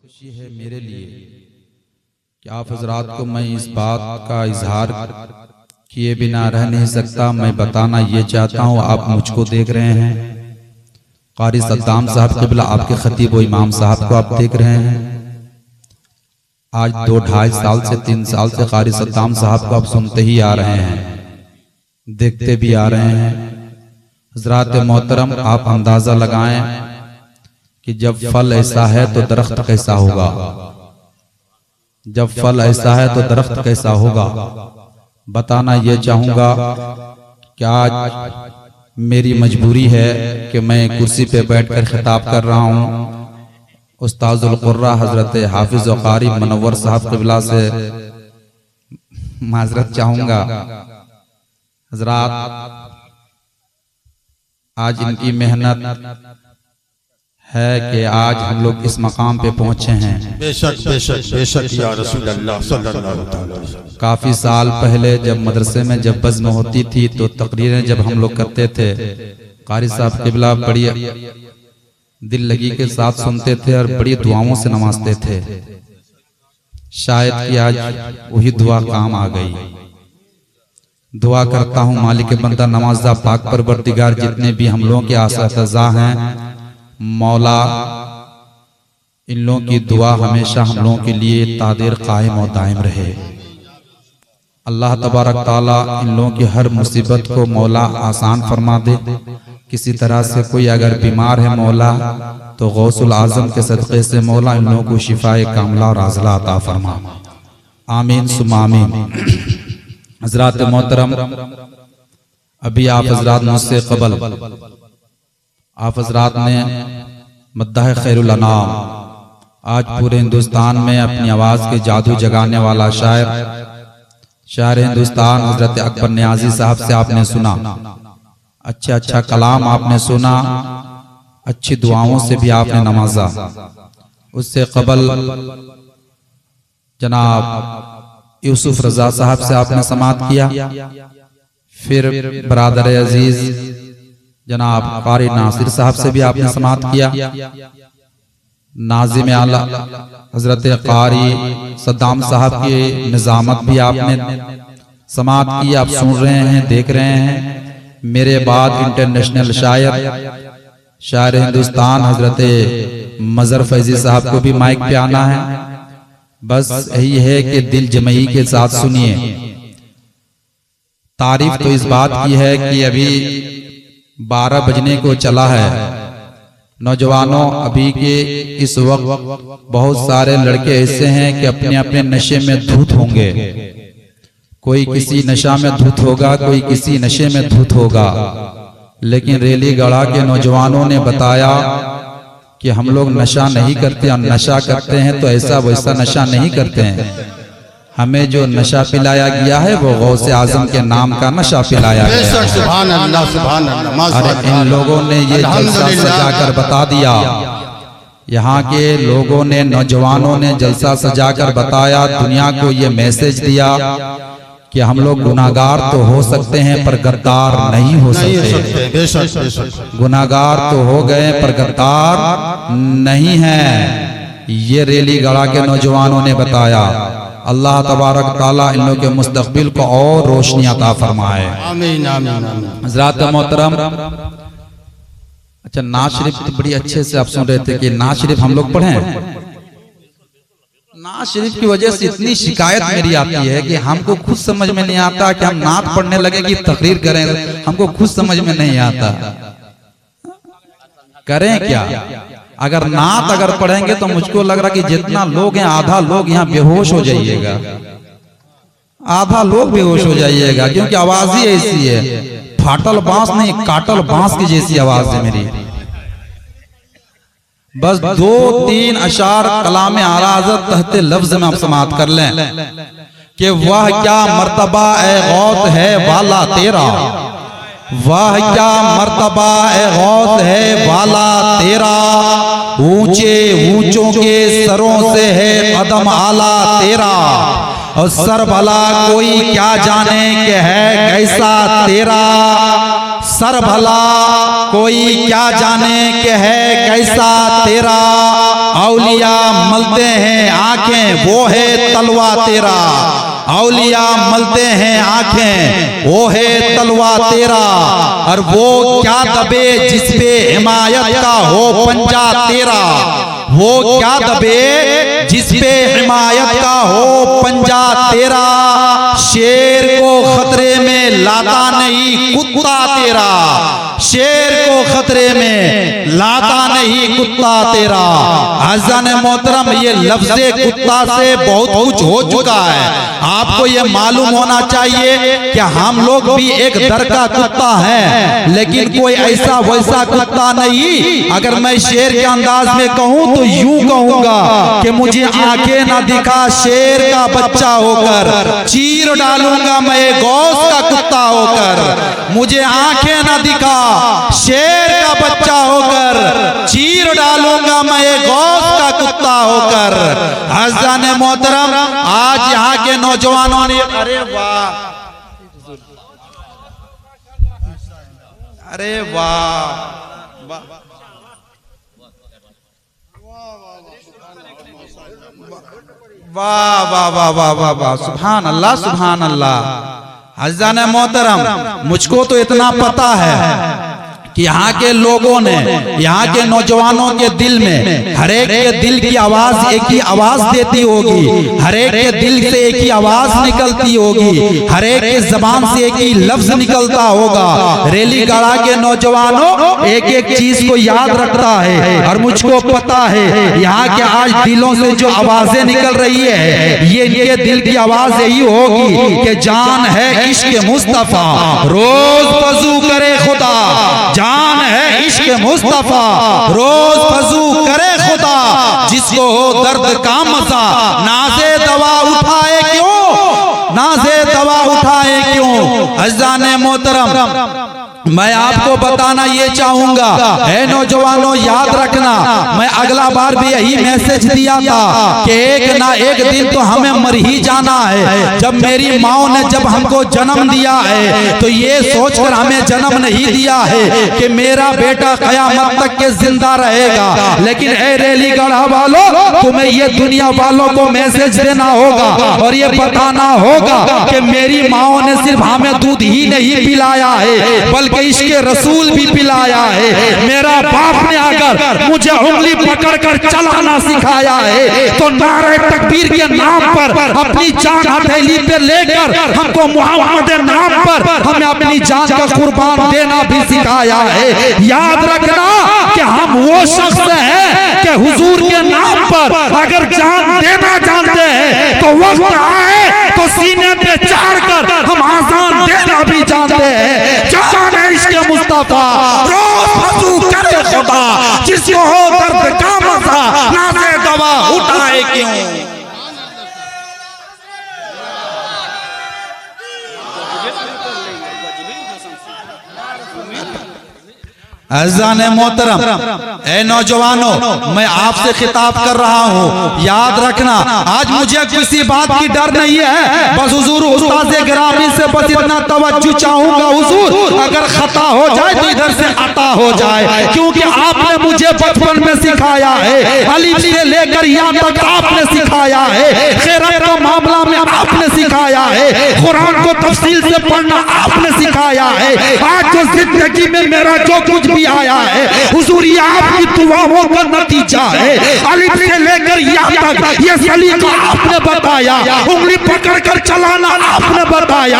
खुशी है मेरे लिए कि आप हजरात को मैं इस बात का इजहार किए बिना रह नहीं सकता। मैं बताना ये चाहता हूँ, आप मुझको देख रहे हैं, कारी सद्दाम साहब क़िबला आपके खतीब व इमाम साहब को आप देख रहे हैं। आज 2-2.5 साल से 3 साल से कारी सद्दाम साहब को आप सुनते ही आ रहे हैं, देखते भी आ रहे हैं। हजरात मोहतरम, आप अंदाजा लगाएं कि जब फल ऐसा है तो दरख्त कैसा होगा, जब फल ऐसा है तो दरख्त कैसा होगा। बताना ये चाहूंगा कि आज मेरी मजबूरी है कि मैं कुर्सी पे बैठकर खिताब कर रहा हूँ। उस्ताजुल कुर्रा हजरत हाफिज व कारी मनव्वर साहब क़िबला से माजरत चाहूंगा। हजरात, आज इनकी मेहनत है कि आज हम लोग इस मकाम पे पहुंचे हैं। बेशक बेशक बेशक या रसूल अल्लाह सल्लल्लाहु अलैहि वसल्लम। काफी साल पहले जब मदरसे में जब बज़्म होती थी तो तकरीरें जब हम लोग करते थे, कारी साहब क़िबला बड़ी दिल लगी के साथ सुनते थे और बड़ी दुआओं से नवाजते थे। शायद कि आज वही दुआ काम आ गई। दुआ करता हूँ मालिक बंदा नवाज़ा पाक परवरदिगार, जितने भी हम लोगों के आसातिज़ा हैं, मौला इन लोगों की दुआ हमेशा हम लोगों के लिए तादेर कायम और दायम रहे। अल्लाह तबारक ताला इन लोगों की हर मुसीबत को मौला आसान फरमा दे। किसी तरह से कोई अगर बीमार है मौला तो गौसुल आजम के सदक़े से मौला इन लोगों को शिफाए कामिला और आज़ला अता फरमा। आमीन सुम्मा आमीन। हजरात मोहतरम, अभी आप हजरात मुझसे क़बल आप हजरात ने मद्दाह खैरुल अनाम, आज पूरे हिंदुस्तान में अपनी आवाज के जादू जगाने वाला शायर हिंदुस्तान हजरत अकबर नियाजी साहब से आपने सुना। अच्छा कलाम आपने सुना, अच्छी दुआओं से भी आपने नवाजा। उससे क़बल जनाब यूसुफ रजा साहब से आपने समाअत किया। फिर बरादर अजीज जनाब कारी नासिर साहब से भी आपने समाअत किया। नाज़िम आला हजरत कारी सद्दाम साहब की निज़ामत भी आपने समाअत की। आप सुन रहे हैं, देख रहे हैं। मेरे बाद इंटरनेशनल शायर हिंदुस्तान हजरत मजहर फैजी साहब को भी माइक पे आना है। बस यही है कि दिल जमई के साथ सुनिए। तारीफ तो इस बात की है कि अभी 12 बजने को चला है। नौजवानों, अभी के इस वक्त बहुत सारे लड़के ऐसे हैं कि अपने अपने नशे में धुत होंगे। कोई किसी नशा में धुत होगा, कोई किसी नशे में धुत होगा। लेकिन रेली गढ़ा के नौजवानों ने बताया कि हम लोग नशा नहीं करते, हम नशा करते हैं तो ऐसा वैसा नशा नहीं करते हैं। हमें जो नशा पिलाया गया है वो गौसे आजम के नाम का नशा पिलाया गया है। सुभान अल्लाह सुभान अल्लाह। अरे इन लोगों ने ये जलसा सजाकर बता दिया, यहाँ के लोगों ने, नौजवानों ने जलसा सजाकर बताया, दुनिया को ये मैसेज दिया कि हम लोग गुनाहगार तो हो सकते हैं पर गद्दार नहीं हो सकते। गुनाहगार तो हो गए पर गद्दार नहीं है। ये रेली गढ़ा के नौजवानों ने बताया। अल्लाह तबारक ताला इन लोगों के मुस्तकबिल को और रोशनी अता फरमाए। आमीन आमीन आमीन। हज़रात मोहतरम, अच्छा नात शरीफ बड़ी अच्छे से आप सुन रहे थे कि नात शरीफ हम लोग पढ़ें। नात शरीफ की वजह से इतनी शिकायत मेरी आती है कि हमको खुद समझ में नहीं आता कि हम नात पढ़ने लगे कि तकरीर करें। हमको खुद समझ में नहीं आता, करें क्या? अगर नात अगर पढ़ेंगे तो मुझको लग रहा कि जितना लोग हैं आधा लोग यहाँ बेहोश हो जाइएगा, आधा लोग बेहोश हो जाइएगा, क्योंकि आवाज ही ऐसी है। फाटल बांस नहीं, काटल बांस की जैसी आवाज है मेरी। बस 2-3 अशार कलाम आराज़त तहते लफ्ज में आप समाअत कर लें कि वह क्या मर्तबा ए गौत है वाला तेरा, वह क्या मर्तबा ए गौत है वाला तेरा, ऊंचे ऊंचों के सरों से है कदम आला तेरा, और सर भला कोई क्या जाने के है कैसा तेरा, सर भला कोई क्या जाने के है कैसा तेरा, औलिया मलते हैं आंखें वो है तलवा तेरा, औलिया मलते हैं आंखें वो है तलवा तेरा, और वो क्या दबे जिसपे हिमायत का हो पंजा तेरा, वो क्या दबे जिसपे हिमायत का हो पंजा तेरा, शेर को खतरे में लाता नहीं कुत्ता तेरा, शेर को खतरे में लाता नहीं कुत्ता तेरा। अज़ान मोहतरम, ये लफ्ज़े कुत्ता से बहुत कुछ हो चुका है। आपको ये मालूम होना चाहिए कि हम लोग भी एक दर का कुत्ता है, लेकिन कोई ऐसा वैसा कुत्ता नहीं। अगर मैं शेर के अंदाज में कहूँ तो यूं कहूंगा कि मुझे आंखें ना दिखा शेर का बच्चा होकर, चीर डालूंगा मैं गौस का कुत्ता होकर। मुझे आंखें ना दिखा शेर का बच्चा होकर, चीर डालूंगा मैं गौस का कुत्ता होकर। अज़ान मोहतरम, आज यहाँ के नौजवानों ने, अरे वाह, अरे वाह, वाह वाह वाह वाह वाह वाह, सुभान अल्लाह सुभान अल्लाह। अज़ान मोहतरम, मुझको तो इतना पता है कि यहाँ के लोगों ने, यहाँ के नौजवानों के दिल में, हर एक के दिल की आवाज एक ही आवाज देती होगी, हर एक के दिल से एक ही आवाज निकलती होगी, हर एक के जबान से एक ही लफ्ज निकलता होगा। रेली गाड़ा के नौजवानों एक एक चीज को याद रखता है, और मुझको पता है यहाँ के आज दिलों से जो आवाजें निकल रही है, ये इनके दिल की आवाज यही होगी कि जान है इश्क मुस्तफा, रोज वज़ू करे खुदा, जान है इश्क मुस्तफा, रोज वज़ू करे खुदा, जिसको हो दर्द का मजा, नाज़े दवा उठाए क्यों, नाज़े दवा उठाए क्यों। अज़ान मोहतरम, मैं आपको बताना ये चाहूंगा, है नौजवानों, याद रखना, मैं अगला बार भी यही मैसेज दिया था कि एक ना एक दिन तो हमें मर ही जाना है। जब मेरी माँ ने जब हमको जन्म दिया है तो ये सोचकर हमें जन्म नहीं दिया है कि मेरा बेटा क़यामत तक के जिंदा रहेगा, लेकिन ए रेली गढ़ा वालों, तुम्हें ये दुनिया वालों को मैसेज देना होगा और ये बताना होगा कि मेरी माँ ने सिर्फ हमें दूध ही नहीं पिलाया है, बल्कि इसके रसूल भी पिलाया है। मेरा बाप ने अगर मुझे उंगली पकड़कर चलाना सिखाया है तो नारे तकबीर के नाम पर अपनी जान हथेली पे लेकर हमको मोहम्मद नाम पर हमें अपनी जान का कुर्बान देना भी सिखाया है। याद रखना कि हम वो शख्स हैं कि हुजूर के नाम पर अगर जान देना जानते हैं तो वक्त आए तो सीने पे चाड़ कर हम आजान देना भी जानते हैं। जान है इश्क़ मुस्तफा, रोज वज़ू करे खुदा, जिसको हो दर्द का मजा, नाज़े दवा उठाए क्यों। अज़ान मोहतरम, ए नौजवानों, मैं आपसे खिताब कर रहा हूँ, याद रखना, आज मुझे किसी बात की डर नहीं है, बस हुजूर उस्ताद गिरामी से बस इतना तवज्जो चाहूंगा, हुजूर अगर खता हो जाए तो इधर से अता हो जाए, क्योंकि आपने मुझे बचपन में सिखाया है, अलिफ से लेकर यहाँ तक आपने सिखाया है, खैरात का मामला में आपने सिखाया है, कुरान को तफसील से पढ़ना आपने सिखाया है। आज जो जिंदगी में मेरा जो कुछ आया है हुजूर, ये आपकी दुआओं का नतीजा है। अलिफ से लेकर यहाँ तक ये सलीका आपने बताया, उंगली पकड़कर चलाना आपने बताया।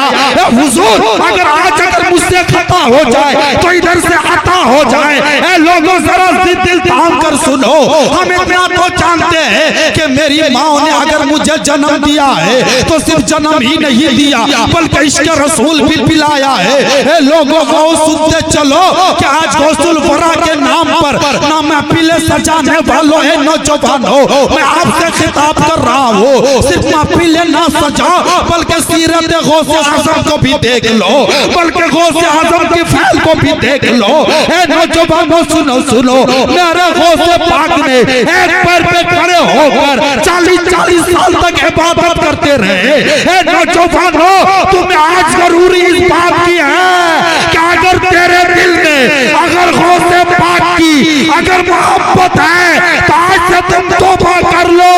हुजूर अगर आज अगर मुझसे खता हो जाए तो इधर से अता हो जाए। ए लोगों, जरा दिल थाम कर सुनो, हम इतना तो जानते हैं कि मेरी माँ ने अगर मुझे जन्म दिया है तो सिर्फ जन्म ही नहीं दिया बल्कि इश्क़ रसूल भी पिलाया है। ए लोगों को सुनते चलो कि आज गौसुल वरा के नाम पर ना महफिलें सजाने वालों है नौजवानों, मैं आपसे खिताब कर रहा हूँ, सिर्फ महफिलें ना सजाओ बल्कि सीरत गौसे आज़म को भी देख लो, बल्कि गौसे आज़म के फैल को भी देख लो। ए नौजवानों सुनो सुनो, मेरे गौसे पाक ने एक पैर पे खड़े होकर 40-40 साल तक इबादत करते रहे। ए नौजवानों, तुम्हें आज जरूरी इस बात की है कि अगर तेरे दिल में अगर गौसे पाक की अगर मोहब्बत है तो आज से तुम तौबा कर लो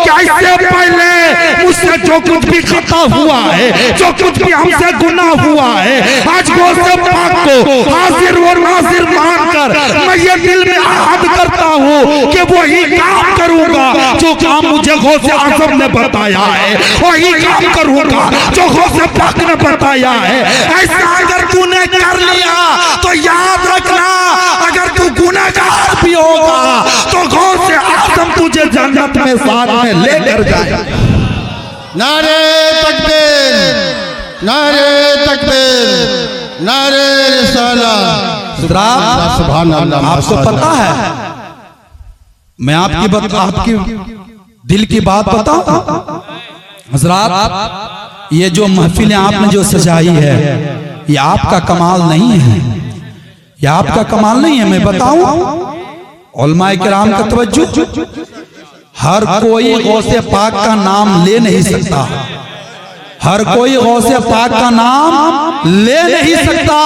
कि इससे पहले मुझसे जो कुछ भी खता हुआ है, जो कुछ भी हमसे गुनाह हुआ है, आज गौसे पाक को हाजिर व नाजिर मानकर मैं ये दिल में अहद करता हूँ कि वही काम करूंगा जो काम मुझे गौसे आजम ने बताया है, वही काम करूंगा जो गौसे पाक ने बताया है। ऐसा अगर तूने कर लिया तो याद रखना, अगर तू गुनहगार भी होगा तो गौसे आजम तुझे जन्नत में साथ में लेकर जाएगा। नारे तकबीर, नारे तकबीर, नारे रिसालत। सुभान अल्लाह। आपको पता है, मैं आपकी दिल की बात बताऊं हजरात, ये जो महफिलें आपने जो सजाई है ये आपका कमाल नहीं है, ये आपका कमाल नहीं है। मैं बताऊं उलमाए किराम का तवज्जो, हर कोई गौसे पाक का नाम ले नहीं सकता, हर कोई गौसे पाक का नाम ले नहीं सकता।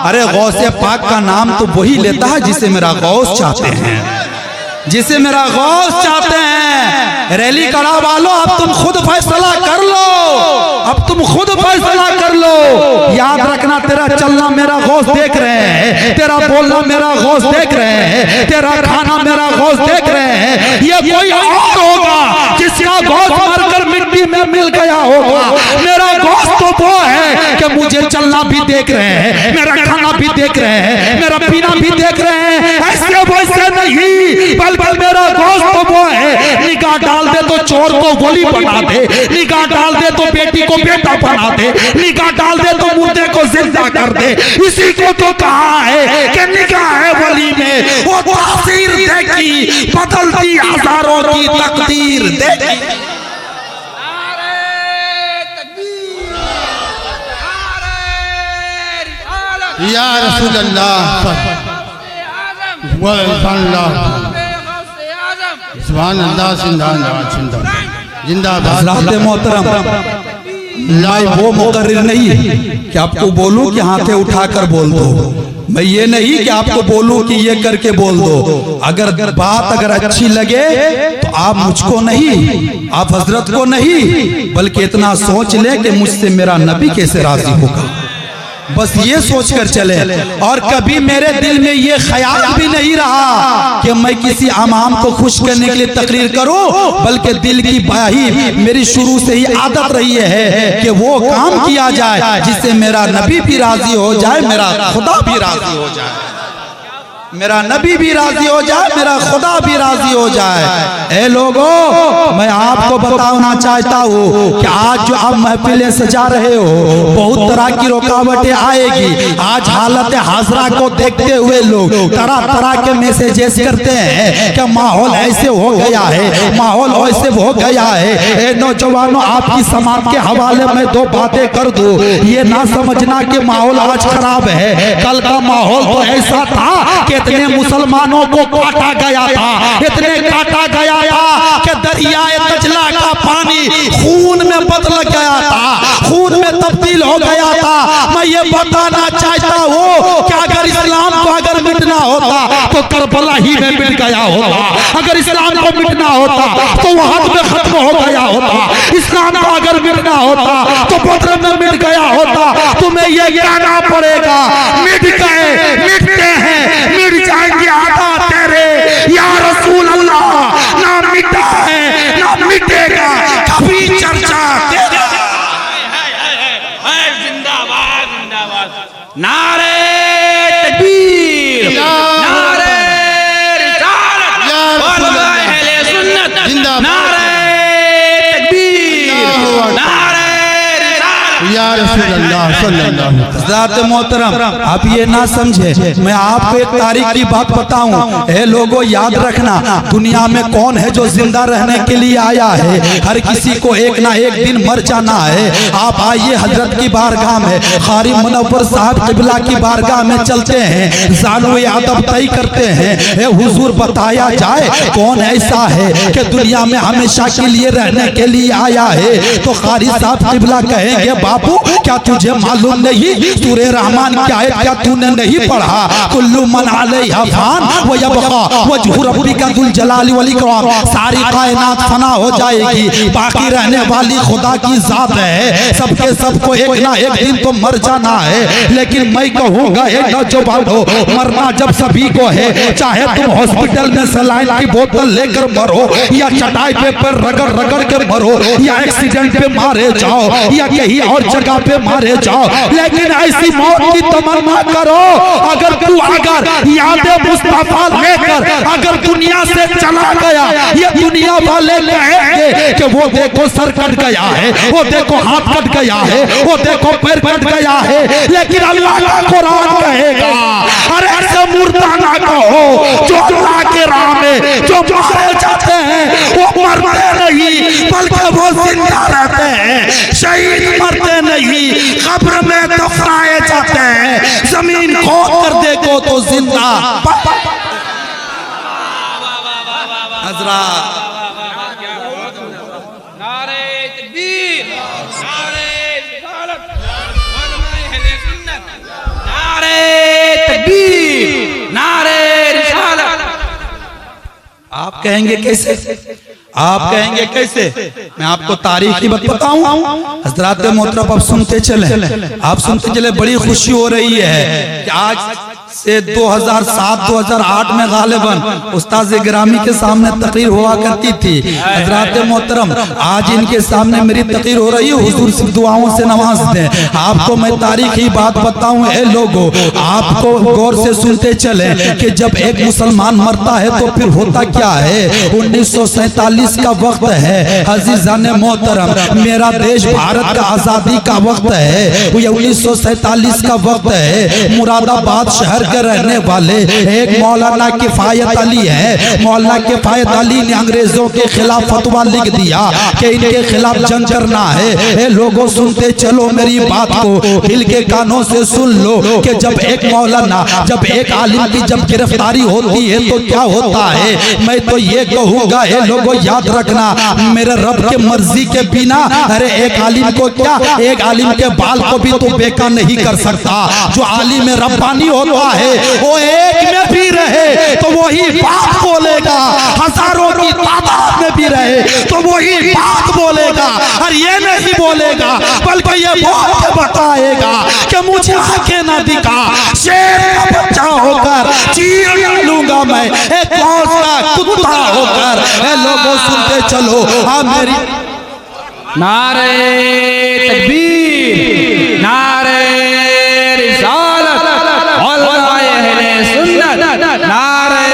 अरे गौसे पाक का नाम तो वही लेता है जिसे मेरा गौस चाहते हैं, जिसे मेरा गौस चाहते हैं। रैली करा वालों, अब तुम खुद फैसला कर लो, अब तुम खुद फैसला कर लो। याद रखना, तेरा चलना मेरा गौस देख रहे हैं, तेरा बोलना मेरा गौस देख रहे हैं, तेरा खाना मेरा गौस देख रहे हैं। ये कोई और होगा जिसका गौस मरकर मिट्टी में मिल गया होगा, मेरा गौस तो वो है कि मुझे चलना भी देख रहे हैं, मेरा खाना भी देख रहे हैं, मेरा पीना भी देख रहे हैं। ऐसे वैसे नहीं, बल्कि मेरा गौस तो वो है, निगाह डाल दे तो चोर को गोली बना दे, निगाह डाल दे तो बेटी को बेटा बना दे, निगाह डाल दे तो मुर्दे को जिंदा कर दे। इसी को तो कहा है कि निगाह है वली में वो तासीर देखी, बदलती हजारों की तकदीर देखी। या रसूल अल्लाह, सुभान अल्लाह, जिंदाबाद, जिंदाबाद। हज़रात मोहतरम, मैं वो मुकर्रिर नहीं कि आपको बोलूं कि हाथे उठाकर बोल दो, मैं ये नहीं कि आपको बोलूं कि ये करके बोल दो। अगर बात अगर अच्छी लगे तो आप मुझको नहीं, आप हजरत को नहीं, बल्कि इतना सोच ले कि मुझसे मेरा नबी कैसे राजी होगा, बस ये सोचकर चले। और कभी मेरे दिल में ये ख्याल भी नहीं रहा कि मैं किसी आवाम को खुश करने के लिए तकरीर करूं, बल्कि दिल की बाही मेरी शुरू से ही आदत रही है कि वो काम किया जाए जिससे मेरा नबी भी राजी हो जाए, मेरा खुदा भी राजी हो जाए, मेरा नबी भी राजी हो जाए, मेरा खुदा भी राजी हो जाए। ए लोगों, मैं आपको बताना चाहता हूँ कि आज जो आप महफिलें सजा रहे हो, बहुत तरह की रुकावटें आएगी। आज हालत हाजरा को देखते हुए लोग तरह तरह के मैसेजेस करते हैं कि माहौल ऐसे हो गया है, माहौल ऐसे हो गया है। ए नौजवानों, आपकी समाज के हवाले में दो बातें कर दूं, ये ना समझना कि माहौल आज खराब है। कल का माहौल तो ऐसा था कि इतने मुसलमानों को काटा गया था, इतने काटा गया था कि दरियाए दजला का पानी खून में बदल गया था, खून में तब्दील हो गया था। मैं ये बताना चाहता हूँ कि अगर इस्लाम को अगर मिटना होता तो करबला ही में मिट गया होता, अगर इस्लाम को मिटना होता तो वहां में खत्म हो गया होता, इस्लाम को अगर मिटना होता तो बद्र में मिट गया होता। तुम्हें ये कहना पड़ेगा, मिट गए, मिटते हैं, मिट जाएंगे आधा तेरे या रसूल अल्लाह, ना मिटा है ना मिटेगा कभी चर्चा तेरे। जिंदाबाद, जिंदाबाद, नारे तकबीर, नारे रिसालत, उलमाए अहले सुन्नत, नारे तकबीर, नारे रिसालत। या रसूल अल्लाह सल्लल्लाहु अलैहि वसल्लम। ज़ात मोहतरम, आप ये ना समझे, मैं आपको एक तारीख की बात बताऊं। ए लोगों, याद रखना, दुनिया में कौन है जो जिंदा रहने के लिए आया है? हर किसी को एक ना एक दिन मर जाना है। आप आइए हजरत की बारगाह में, कारी मुनव्वर साहब किबला की बारगाह में चलते हैं, ज़ानुए अदब तय करते हैं। ए हुजूर, बताया जाए कौन ऐसा है कि दुनिया में हमेशा के लिए रहने के लिए आया है? तो कारी साहब किबला कहेंगे, बापू बाबू क्या तुझे मालूम नहीं सूरे रहमान क्या है, क्या तूने नहीं पढ़ा? कुल्लु मन अलैहा फान व यबका वजहु रब्बिका जुल जलाली वल इकराम। सारी कायनात फना हो जाएगी, बाकी रहने वाली खुदा की जात है। सबके सबको एक ना एक दिन तो मर जाना है, लेकिन मैं कहूँगा एक नौजवान हो, मरना जब सभी को है, चाहे तुम हॉस्पिटल में सलाइन की बोतल लेकर मरो या चटाई पे पर रगड़ रगड़ कर मरो या एक्सीडेंट पे मारे जाओ या कहीं और जगह पे मारे जाओ, लेकिन ऐसी मौत की तमन्ना करो अगर यादें मुस्तफा लेकर अगर दुनिया से चला गया, ये दुनिया वाले कहेंगे कि वो देखो सर कट गया है, वो देखो हाथ कट गया है, वो देखो पैर कट गया है, लेकिन अल्लाह का कुरान कहेगा अरे ऐसे मुर्दा ना कहो जो अल्लाह के राह में जो मारे जाते हैं वो मरते नहीं बल्कि वो जिंदा रहते हैं। शहीद मरते नहीं, कब्र में दफनाए जाते हैं, जमीन खोद कर देखो तो जिंदा। हज़रात नारे तकबीर, नारे रिसालत, उलमाए अहले सुन्नत, नारे तकबीर, नारे रिसालत। आप कहेंगे कैसे? आप कहेंगे कैसे? मैं आपको तारीख की बात बताऊं। हज़रात मोहतरम आप सुनते चले, आप सुनते चले, बड़ी खुशी हो रही है कि आज से 2007-2008 में गालिबन उस्ताद गिरामी के सामने तकरीर हुआ करती थी। हज़रात मोहतरम आज इनके सामने मेरी तकरीर हो रही है, हुजूर सिर्फ दुआओं से नवाज दें। आपको मैं तारीखी बात बताऊं, ए लोगों आपको गौर से सुनते चले कि जब एक मुसलमान मरता है तो फिर होता क्या है। 1947 का वक्त है अजीजान मोहतरम, मेरा देश भारत का आजादी का वक्त है, ये 1947 का वक्त है। मुरादाबाद शहर के रहने वाले एक मौलाना किफायत अली है। मौलाना किफायत अली ने अंग्रेजों के खिलाफ फतवा लिख दिया कि इनके खिलाफ जंग करना है। ए लोगों सुनते चलो मेरी बात को, दिल के कानों से सुन लो कि जब एक मौलाना जब एक आलिम की जब गिरफ्तारी होती है तो क्या होता है। मैं तो ये कहूँगा ए लोगों याद रखना, मेरे रब के मर्जी के बिना अरे एक आलिम को क्या, एक आलिम के बाल को भी तो बेकार नहीं कर सकता। जो आलिम रब्बानी होता है वो एक में भी रहे तो वही बात बोलेगा, हजारों की तादाद में भी रहे तो वही बात बोलेगा, और ये नहीं बोलेगा बल्कि ये बोल के बताएगा कि मुझे आंखें ना दिखा, शेर का बच्चा होकर चीर लूंगा मैं, एक कौन सा कुत्ता होकर। लोगों सुनते चलो मेरी नारे तकबीर, नारे रिसालत, उलमाए अहले सुन्नत, नारे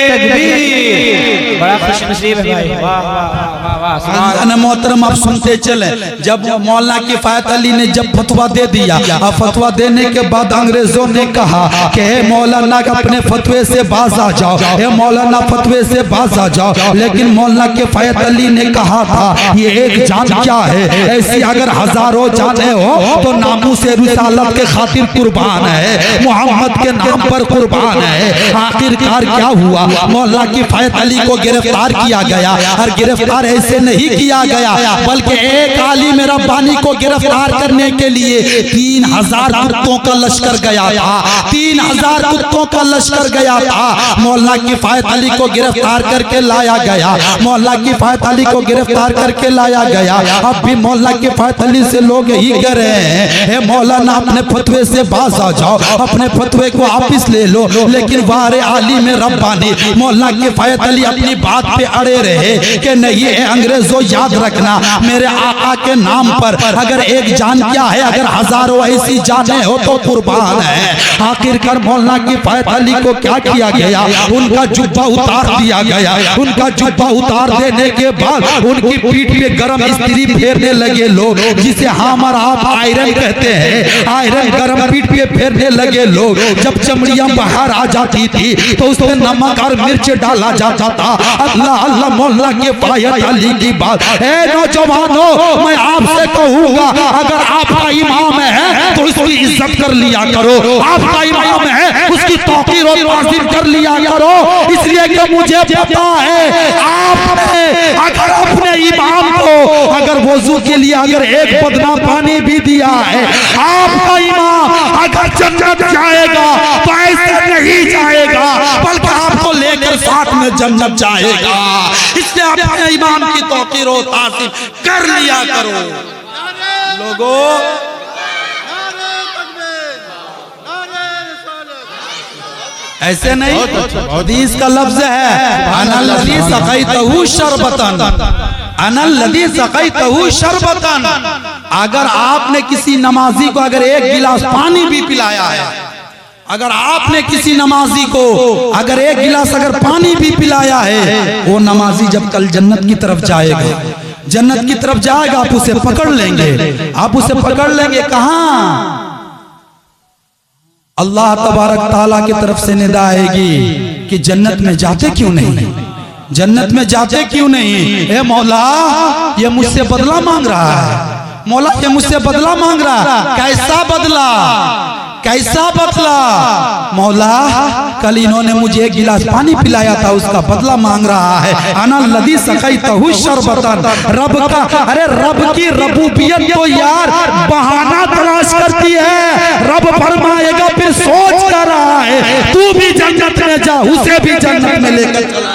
तकबीर। बड़ा खुशनसीब है भाई, वाह वाह वाह वाह। मोहतरम आप सुनते चले, जब मौलाना किफायत अली ने जब फतवा दे दिया, फतवा देने के बाद अंग्रेजों ने कहा कि मौलाना अपने फतवे से बाज आ जाओ, मौलाना फतवे से बाज आ जाओ। लेकिन मौलाना किफायत अली ने कहा था ये एक जान क्या है, ऐसी अगर हजारों जाने हो तो नामू से रिसालत के खातिर कुर्बान है, मोहम्मद के नाम पर कुर्बान है। आखिरकार क्या हुआ, मौलाना किफायत अली को गिरफ्तार किया गया, और गिरफ्तार ऐसे नहीं किया गया बल्कि एक आलिम रब्बानी को गिरफ्तार करने के लिए 3000 कुत्तों का लश्कर गया था, 3000 कुत्तों का लश्कर गया था। मौलाना किफायत अली को गिरफ्तार करके लाया गया, मौलाना किफायत अली को गिरफ्तार करके लाया गया। अब भी मौलाना किफायत अली से लोग यही कह रहे हैं मौलाना अपने फतवे से बाज आ जाओ, अपने फतवे को वापिस ले लो। लेकिन वारे आलिम रब्बानी मौलाना किफायत अली अपनी बात पे अड़े रहे कि नहीं अंग्रेजों याद रखना मेरे आका के नाम पर अगर एक जान क्या है, अगर हजारों ऐसी जाने हो तो कुर्बान है। आखिरकार मौलाना किफायत अली को क्या किया गया, उनका जुब्बा उतार दिया गया। उनका जुब्बा उतार देने के बाद उनकी पीठ पे गरम इस्त्री फेरने लगे लोग, जिसे हम और आप आयरन कहते हैं, आयरन गरम पीठ पे फेरने लगे लोग। जब चमड़ियां बाहर आ जाती थी तो उसमें नमक और मिर्च डाला जाता था। अल्लाह अल्लाह मौलाना किफायत अली की बात है। नौजवानों मैं आपसे कहूँगा अगर आपका इमाम है तो उसकी इज्जत कर लिया करो, आपका इमाम है उसकी तौकीर और ताज़ीम कर लिया करो। इसलिए कि मुझे पता है आपने अगर अपने इमाम को अगर वो वजू के लिए अगर एक बदना पानी भी दिया है, आपका इमाम अगर जन्नत जाएगा तो ऐसे नहीं जाएगा, बल्कि आपको लेकर साथ में जन्नत जाएगा। इसलिए अपने इमाम की तौकीर और ताज़ीम कर लिया करो लोगों। ऐसे नहीं, हदीस का लफ्ज है अनल्लज़ी सक़ैतहु शरबतन, अनल्लज़ी सक़ैतहु शरबतन। अगर आपने किसी नमाजी को अगर एक गिलास पानी भी पिलाया है, अगर आपने किसी नमाजी को अगर एक गिलास अगर पानी भी पिलाया है, वो नमाजी जब कल जन्नत की तरफ जाएगा, जन्नत की तरफ जाएगा, आप उसे पकड़ लेंगे, आप उसे पकड़ लेंगे। कहाँ? अल्लाह तबारक ताला की तरफ से निदा आएगी कि जन्नत में जाते क्यों नहीं, जन्नत में जाते क्यों नहीं? ए मौला, ये मुझसे बदला मांग रहा है, मौला ये मुझसे बदला मांग रहा है। कैसा बदला, कैसा बदला? मौला कल इन्होंने मुझे एक गिलास पानी पिलाया था, उसका बदला मांग रहा है। अनल्लज़ी सक़ैतहु शरबतन। रब का, अरे रब की रबूबियत तो यार बहाना तलाश करती है। रब फरमाएगा फिर सोच कर रहा है, तू भी जन्नत में जा, उसे भी जन्नत में लेकर चला।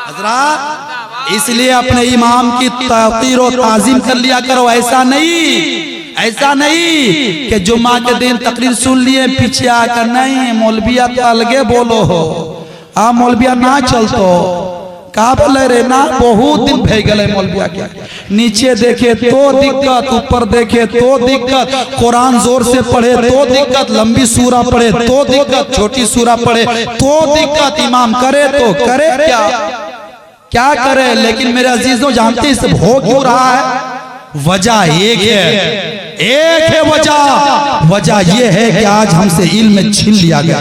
हज़रात, इसलिए अपने इमाम की तौक़ीर और ताज़ीम कर लिया करो। ऐसा नहीं, ऐसा नहीं कि जुम्मा के दिन तकरीर सुन लिए पीछे आकर नहीं, मौलविया तो अलगे बोलो हो, आ मौलविया ना चलतो का बोले रे ना, बहुत दिन भे गए मौलविया के। नीचे देखे तो दिक्कत, ऊपर देखे तो दिक्कत, कुरान जोर से पढ़े तो दिक्कत, लंबी सूरा पढ़े तो दिक्कत, छोटी सूरा पढ़े तो दिक्कत। इमाम करे तो करे क्या, क्या करे? लेकिन मेरे अजीजों जानते हैं सब हो क्यों रहा है? वजह एक है, एक है वजह। वजह यह है कि आज हमसे इल्म छीन लिया गया,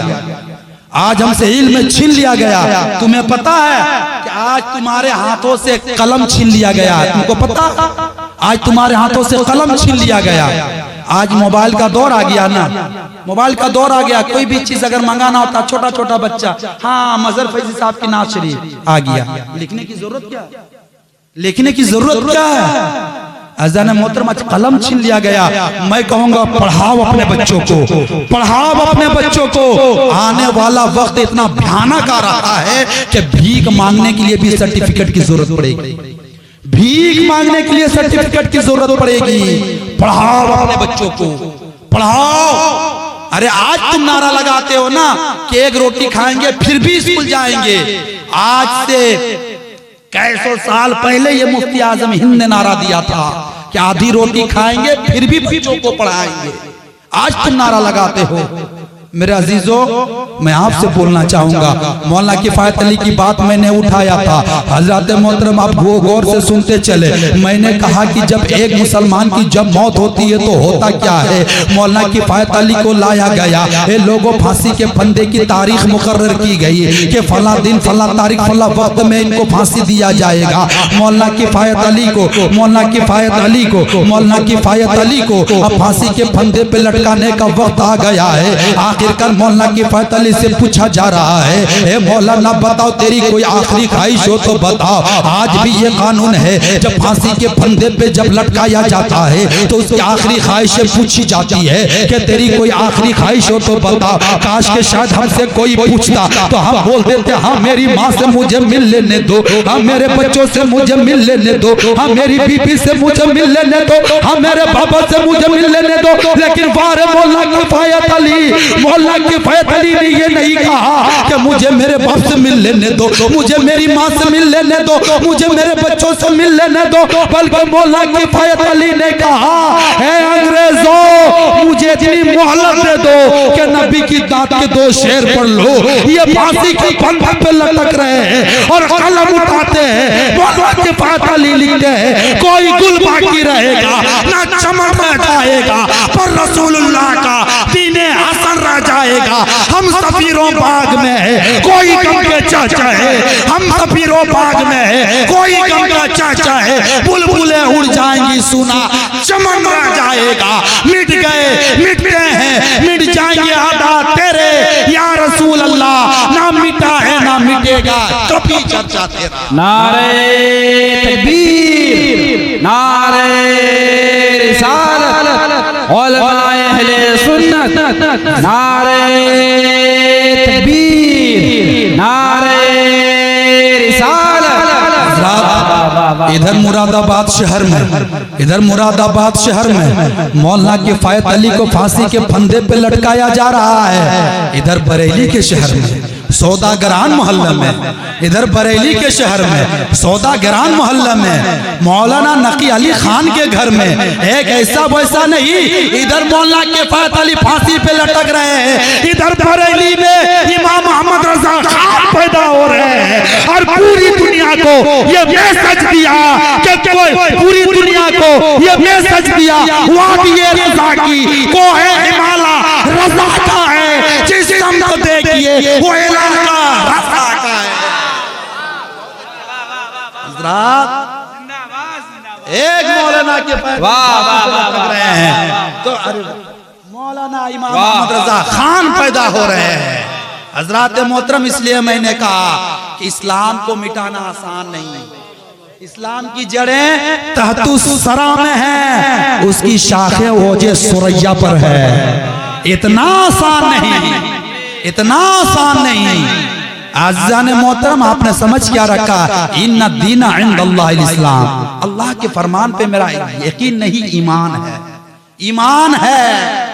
आज हमसे इल्म छीन लिया गया। तुम्हें पता है कि आज तुम्हारे हाथों से कलम छीन लिया गया, तुमको पता? आज तुम्हारे हाथों से कलम छीन लिया गया। आज मोबाइल का दौर आ गया ना, मोबाइल का दौर आ गया। कोई भी चीज अगर मंगाना होता, छोटा छोटा बच्चा, हाँ मजहर फैजी साहब की नात शरीफ आ गया, लिखने की जरूरत क्या, लिखने की जरूरत क्या है? अज़ान मोहतरमा कलम छीन लिया गया। मैं कहूंगा पढ़ाओ अपने बच्चों को, पढ़ाओ अपने बच्चों को। आने वाला वक्त इतना भयानक आ रहा है कि भीख मांगने के लिए भी सर्टिफिकेट की जरूरत पड़ेगी, भीख मांगने के लिए सर्टिफिकेट की जरूरत पड़ेगी। पढ़ाओ अपने बच्चों को, पढ़ाओ। अरे आज तुम नारा लगाते हो ना कि एक रोटी खाएंगे फिर भी स्कूल जाएंगे। आज से कैसों साल पहले ये मुफ्ती आजम हिंद ने नारा दिया था कि आधी रोटी खाएंगे फिर भी बच्चों को पढ़ाएंगे। आज तुम नारा लगाते हो। मेरे अजीजों, मैं आपसे बोलना चाहूंगा, मौलाना किफायत अली की बात मैंने उठाया था। हजरत मोहतरम आप गौर से सुनते चले। मैंने कहा कि जब एक मुसलमान की जब मौत होती है तो होता क्या है? मौलाना किफायत अली को लाया गया, ये लोगों फांसी के फंदे की तारीख मुकर्रर की गई कि फला दिन फला तारीख फला वक्त में इनको फांसी दिया जाएगा। मौलाना किफायत अली को, मौलाना किफायत अली को, मौलाना किफायत अली को अब फांसी के फंदे पे लटकाने का वक्त आ गया है। आखिरकार मौलाना किफायत अली से पूछा जा रहा है, ए मौलाना बताओ तेरी कोई आखिरी ख्वाहिश हो तो बताओ। आज भी ये कानून है, जब फांसी के फंदे पे जब लटकाया जाता है तो उसकी आखिरी ख्वाहिशें पूछी जाती है कि तेरी कोई आखिरी ख्वाहिश हो तो बताओ। काश के शायद हमसे कोई पूछता तो हम बोल देते हाँ मेरी माँ से मुझे मिल लेने दो, हाँ मेरे बच्चों से मुझे मिल लेने दो, हाँ मेरी बीबी से मुझे मिल लेने दो, हाँ मेरे बाबा से मुझे मिल लेने दो। लेकिन वारे मौलाना किफायत अली, मौलाना किफायत अली ने ये नहीं कहा कि मुझे मेरे बाप से मिल लेने दो, मुझे मेरी माँ से मिल लेने दो, मुझे मेरे बच्चों से मिल लेने दो, बल्कि मौलाना किफायत अली ने कहा है अंग्रेजों मुझे इतनी मोहलत दे दो कि नबी की दात के दो शेर पढ़ लो। ये फांसी के फंदे पे लटक रहे हैं और कलम उठाते हैं। मौलाना किफायत अली लिखते हैं कोई गुल बाकी रहेगा ना चमक रह जाएगा, पर रसूलुल्लाह का दीने हसन रह जाएगा। हम सफीरों बाग में है कोई गम के चाचा है, हम सफीरों बाग में है कोई गम का चाचा है। बुलबुलें उड़ जाएंगी सुना चमन रह जाएगा। मिट गए मिटते हैं मिट जाएंगे आदा तेरे या रसूल अल्लाह, ना मिटा है ना मिटेगा कभी चर्चा तेरा। नारे तकबीर। नारे रिसालत उलमाए अहले सुन्नत नारे तकबीर नारे रिसालत। इधर मुरादाबाद शहर में मौलाना किफायत अली को फांसी के फंदे पे लटकाया जा रहा है। इधर बरेली के शहर में सौदागरान मोहल्ला में, इधर बरेली के शहर में सौदागरान मोहल्ला में मौलाना नकी अली खान के घर में एक ऐसा वैसा नहीं, इधर मौलाना किफायत अली फांसी पे लटक रहे हैं। इधर बरेली में इमाम मोहम्मद रजा खान पैदा हो रहे हैं और पूरी दुनिया को ये मैसेज दिया कि पूरी दुनिया को ये मैसेज दिया वादी रजा की को है हिमाला रजा का है, जिस हम को देखिए वो ऐलान का रजा का है। एक मौलाना के लग रहे हैं तो मौलाना इमाम मोहम्मद रजा खान पैदा हो रहे हैं। हजरात मोहतरम, इसलिए मैंने कहा कि इस्लाम को मिटाना आसान नहीं। इस्लाम की जड़ें तहतुस सरा में है, उसकी शाखें ओजे सुरैया पर है। इतना आसान नहीं, इतना आसान नहीं। आज़ान मोहतरम, आपने समझ क्या रखा? इन्ना दीना इंदल्लाहिल इस्लाम, अल्लाह के फरमान पे मेरा यकीन नहीं, ईमान है, ईमान है।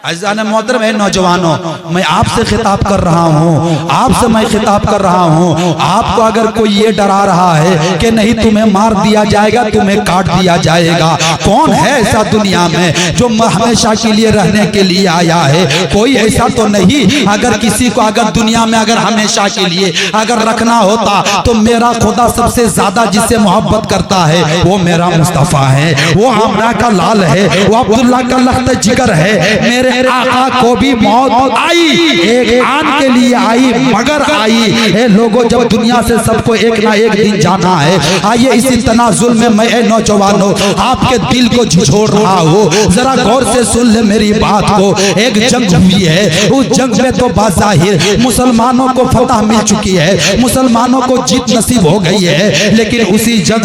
अज़ान मोहतरम है नौजवानों, मैं आपसे खिताब कर रहा हूँ, आपसे मैं खिताब कर रहा हूँ। आपको अगर कोई ये डरा रहा है कि नहीं तुम्हें मार दिया जाएगा, तुम्हें काट दिया जाएगा, कौन है ऐसा दुनिया में जो हमेशा के लिए रहने के लिए आया है? कोई ऐसा तो नहीं। अगर किसी को अगर दुनिया में अगर हमेशा के लिए अगर रखना होता तो मेरा खुदा सबसे ज्यादा जिससे मोहब्बत करता है वो मेरा मुस्तफ़ा है, वो आमना का लाल है, वो अब्दुल्ला का लख्त जिगर है। मेरे आका को भी मौत आई, एक आन के लिए आई, मगर आई। ए लोगों, जब दुनिया से सबको एक ना एक दिन जाना है। आइए इसी तनाजुल में मैं नौजवानों आपके दिल को झिझोड़ रहा हूँ, जरा गौर से सुन ले मेरी बात को। एक जंग हुई है, उस जंग में तो बाज़ाहिर मुसलमानों को फतह मिल चुकी है, मुसलमानों को जीत नसीब हो गई है। लेकिन उसी जंग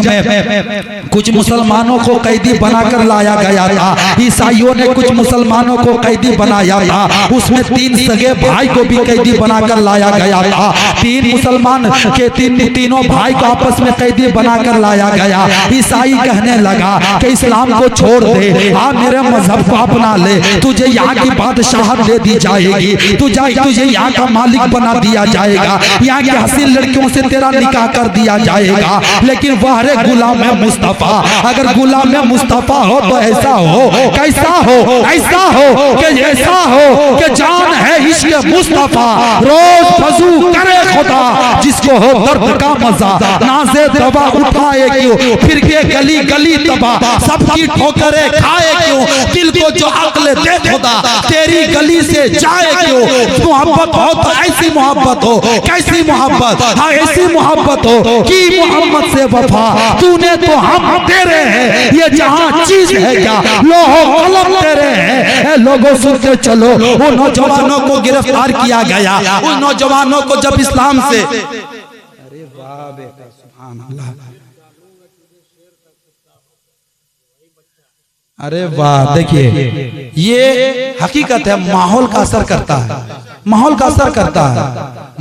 में कुछ मुसलमानों को कैदी बनाकर लाया गया था, ईसाइयों ने कुछ मुसलमानों को कैदी बनाया था। उसमें 3 सगे भाई को भी कैदी बनाकर लाया गया था। 3 मुसलमान के तीनों भाई को आपस में कैदी बनाकर लाया गया। ईसाई कहने लगा कि इस्लाम को छोड़ दे, आ मेरे मजहब को अपना ले, तुझे यहाँ की बादशाहत दे दी जाएगी, तुझे यहाँ का मालिक बना दिया जाएगा, यहाँ की हसीन लड़कियों से तेरा निकाह कर दिया जाएगा। लेकिन वह रे गुलाम है मुस्तफा, अगर गुलाम है मुस्तफा हो तो ऐसा हो, कैसा हो? ऐसा हो कि जान है इश्क मुस्तफा, रोज वजू करे खुदा, जिसको हो दर्द का मजा, नाज़े दवा उठाए क्यों, फिर के गली गली तबा, सबकी ठोकरे खाए क्यों, दिल को जो अक्ल दे खुदा, तेरी गली से जाए क्यों। मोहब्बत हो तो ऐसी मोहब्बत हो, कैसी मोहब्बत? हाँ, ऐसी मोहब्बत हो कि मोहम्मद से वफा तूने तो हम तेरे हैं, ये जहां चीज है क्या लोहो कलम तेरे हैं। लोगों सुन के चलो, वो नौजवानों को गिरफ्तार किया गया, उन नौजवानों को जब इस्लाम से, अरे वाह बेटा, सुभान अल्लाह, अरे वाह। देखिए ये हकीकत है, माहौल का असर करता है, माहौल का असर करता है।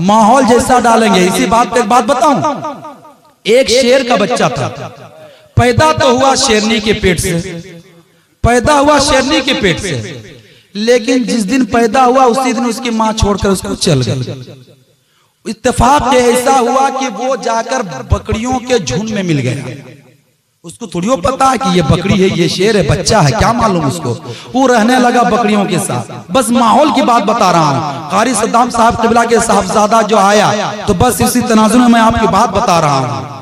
माहौल जैसा डालेंगे। इसी बात पे एक बात बताऊं, एक शेर का बच्चा था, पैदा तो हुआ शेरनी के पेट से, पैदा हुआ शेरनी के पेट से, लेकिन जिस दिन पैदा हुआ उसी दिन उसकी माँ छोड़कर उसको चल गई। इत्तेफाक ऐसा हुआ कि वो जाकर बकरियों के झुंड में मिल गया। उसको थोड़ी पता है कि ये बकरी है, ये शेर है, बच्चा है, क्या मालूम उसको। वो रहने लगा बकरियों के साथ। बस माहौल की बात बता रहा हूँ। कारी सद्दाम साहब क़िबला के साहबजादा जो आया, तो बस इसी तनाजुर में मैं आपकी बात बता रहा हूँ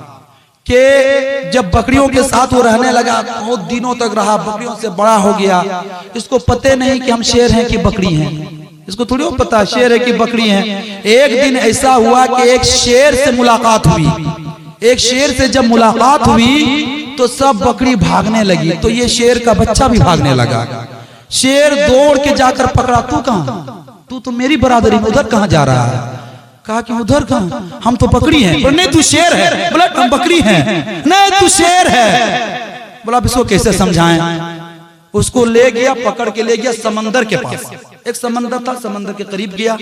कि जब बकरियों के साथ वो रहने लगा, बहुत दिनों तक रहा, बकरियों से बड़ा हो गया। इसको पता नहीं कि हम शेर हैं कि बकरी हैं, इसको थोड़ी पता शेर है कि बकरी हैं। एक दिन ऐसा हुआ कि एक शेर से मुलाकात हुई। एक शेर से जब मुलाकात हुई तो सब बकरी भागने लगी, तो ये शेर का बच्चा भी भागने लगा। शेर दौड़ के जाकर पकड़ा, तू कहां, तू तो मेरी बरादरी में, उधर कहां जा रहा है? कहा कि उधर कहाँ, हम तो बकरी हैं। बोला नहीं तू शेर है। बोला हम बकरी हैं। नहीं तू शेर है। बोला अब इसको कैसे समझाएं। उसको ले गया, पकड़ के ले गया समंदर के पास। एक समंदर था, समंदर के करीब गया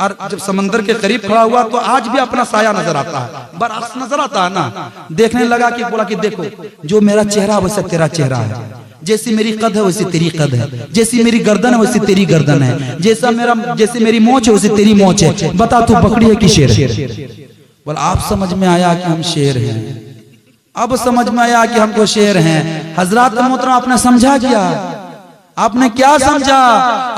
और जब समंदर के करीब खड़ा हुआ तो आज भी अपना साया नजर आता है, बरस नजर आता है ना। देखने लगा कि बोला कि देखो जो मेरा चेहरा वैसा तेरा चेहरा है, जैसी मेरी कद है वैसी तेरी कद है, जैसी मेरी गर्दन है वैसी तेरी गर्दन है, जैसी मेरी मोच है वैसी तेरी मोच है। बता तू बकरी है कि शेर है। बोला आप समझ में आया कि हम शेर हैं। अब समझ में आया कि हमको शेर हैं। हजरत मोहतरम आपने समझा क्या? आपने क्या समझा?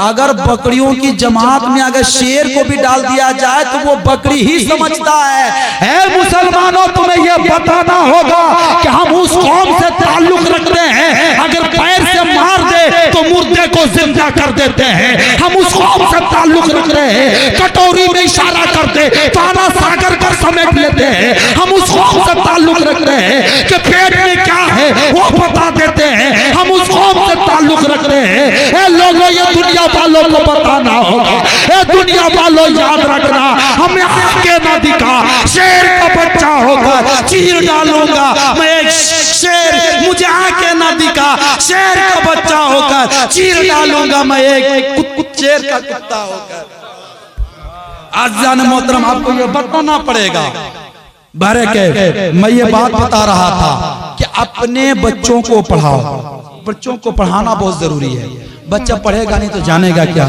अगर बकरियों की जमात में अगर शेर को भी डाल दिया जाए तो वो बकरी ही समझता है। मुसलमानों तुम्हें यह बताना होगा कि हम उस कौम से ताल्लुक रखते हैं, अगर पैर से मार दे तो मुर्दे को जिंदा कर देते हैं। हम उस कौम से ताल्लुक रख रहे हैं, कटोरी में इशारा करते ताना सागर पर समेट लेते हैं। हम उस कौम से ताल्लुक रख रहे हैं कि पेट में क्या है वो बता देते हैं। हम उस कौम से ताल्लुक रख रहे हैं। ए लोगों ये दुनिया वालों को बताना होगा, ए दुनिया वालों याद रखना, हमें आगे ना दिखा शेर का बच्चा होकर चीर डालूंगा मैं एक शेर, मुझे आगे ना दिखा शेर का बच्चा होकर चीर डालूंगा मैं एक शेर का कुत्ता होकर। आज़ान मोहतरम आपको ये बताना पड़ेगा। बारे के मैं ये बात बता रहा था कि अपने बच्चों को पढ़ाओ। बच्चों को पढ़ाना बहुत जरूरी है। बच्चा पढ़ेगा नहीं तो जानेगा क्या?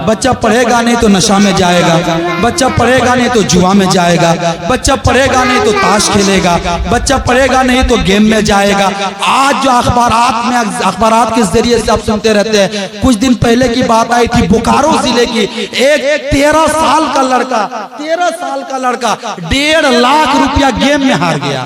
बच्चा पढ़ेगा नहीं तो नशा में जाएगा, बच्चा पढ़ेगा नहीं तो जुआ में जाएगा, बच्चा पढ़ेगा नहीं तो ताश खेलेगा, बच्चा पढ़ेगा नहीं तो गेम में जाएगा। आज जो अखबारात के जरिए से आप सुनते रहते हैं, कुछ दिन पहले की बात आई थी बोकारो जिले की, एक 13 साल का लड़का 1.5 लाख रुपया गेम में हार गया।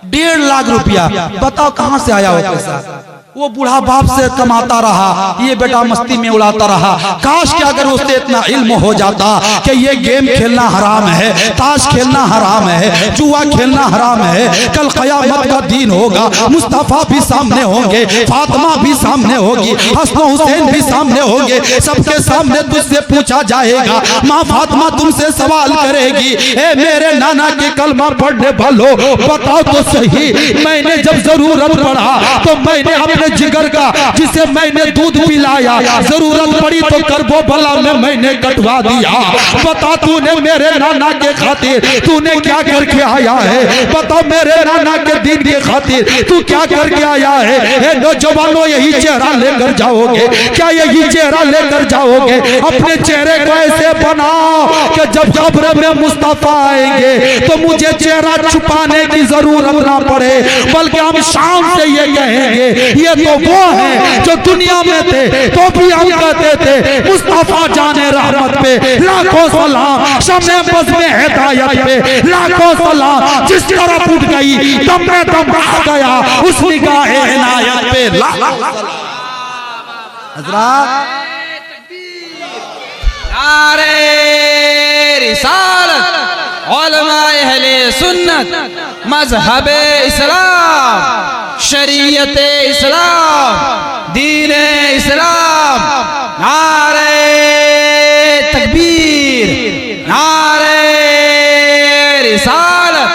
1.5 लाख रुपया, बताओ कहां से आया वो पैसा? वो बूढ़ा बाप से कमाता रहा, ये बेटा मस्ती में उड़ाता रहा। काश कि अगर उससे इतना इल्म हो जाता कि ये गेम खेलना हराम है, ताश खेलना हराम है, जुआ खेलना हराम है। कल क़यामत का दिन होगा, मुस्तफा भी सामने होंगे, फातिमा भी सामने होगी, हसन हुसैन भी सामने होंगे। सबके सामने तुझसे पूछा जाएगा, माँ फातिमा तुमसे सवाल करेगी, ए मेरे नाना के कलमा पढ़ने वालों बताओ तो सही, मैंने जब जरूरत पड़ा तो मैंने अपने जिगर का जिसे मैंने दूध पिलाया, जरूरत पड़ी तो करबो भला में मैंने कटवा दिया। बता तूने मेरे नाना के खातिर तूने क्या करके आया है? बता मेरे नाना के दिन के खातिर तू क्या करके आया है? नौजवानों यही चेहरा लेकर जाओगे क्या? यही चेहरा लेकर जाओगे? अपने चेहरे को ऐसे बनाओ कि जब कब्र में मुस्तफा आएंगे तो मुझे चेहरा छुपाने की जरूरत ना पड़े, बल्कि हम शाम से ये कहेंगे ये तो वो है जो दुनिया में थे तो भी हम कहते थे मुस्तफा जाने रहमत पे लाखों सलाम, शम्मे बज़ में हिदायत पे लाखों सलाम, जिस तरफ उठ गई दम में दम आ गया उस निगाहे इनायत पे लाखों सलाम। हज़रात नारे रिसालत, उलमाए अहले सुन्नत, मज़हबे इस्लाम, शरीयत इस्लाम, दीन इस्लाम, नारे तकबीर, नारे रिसालत।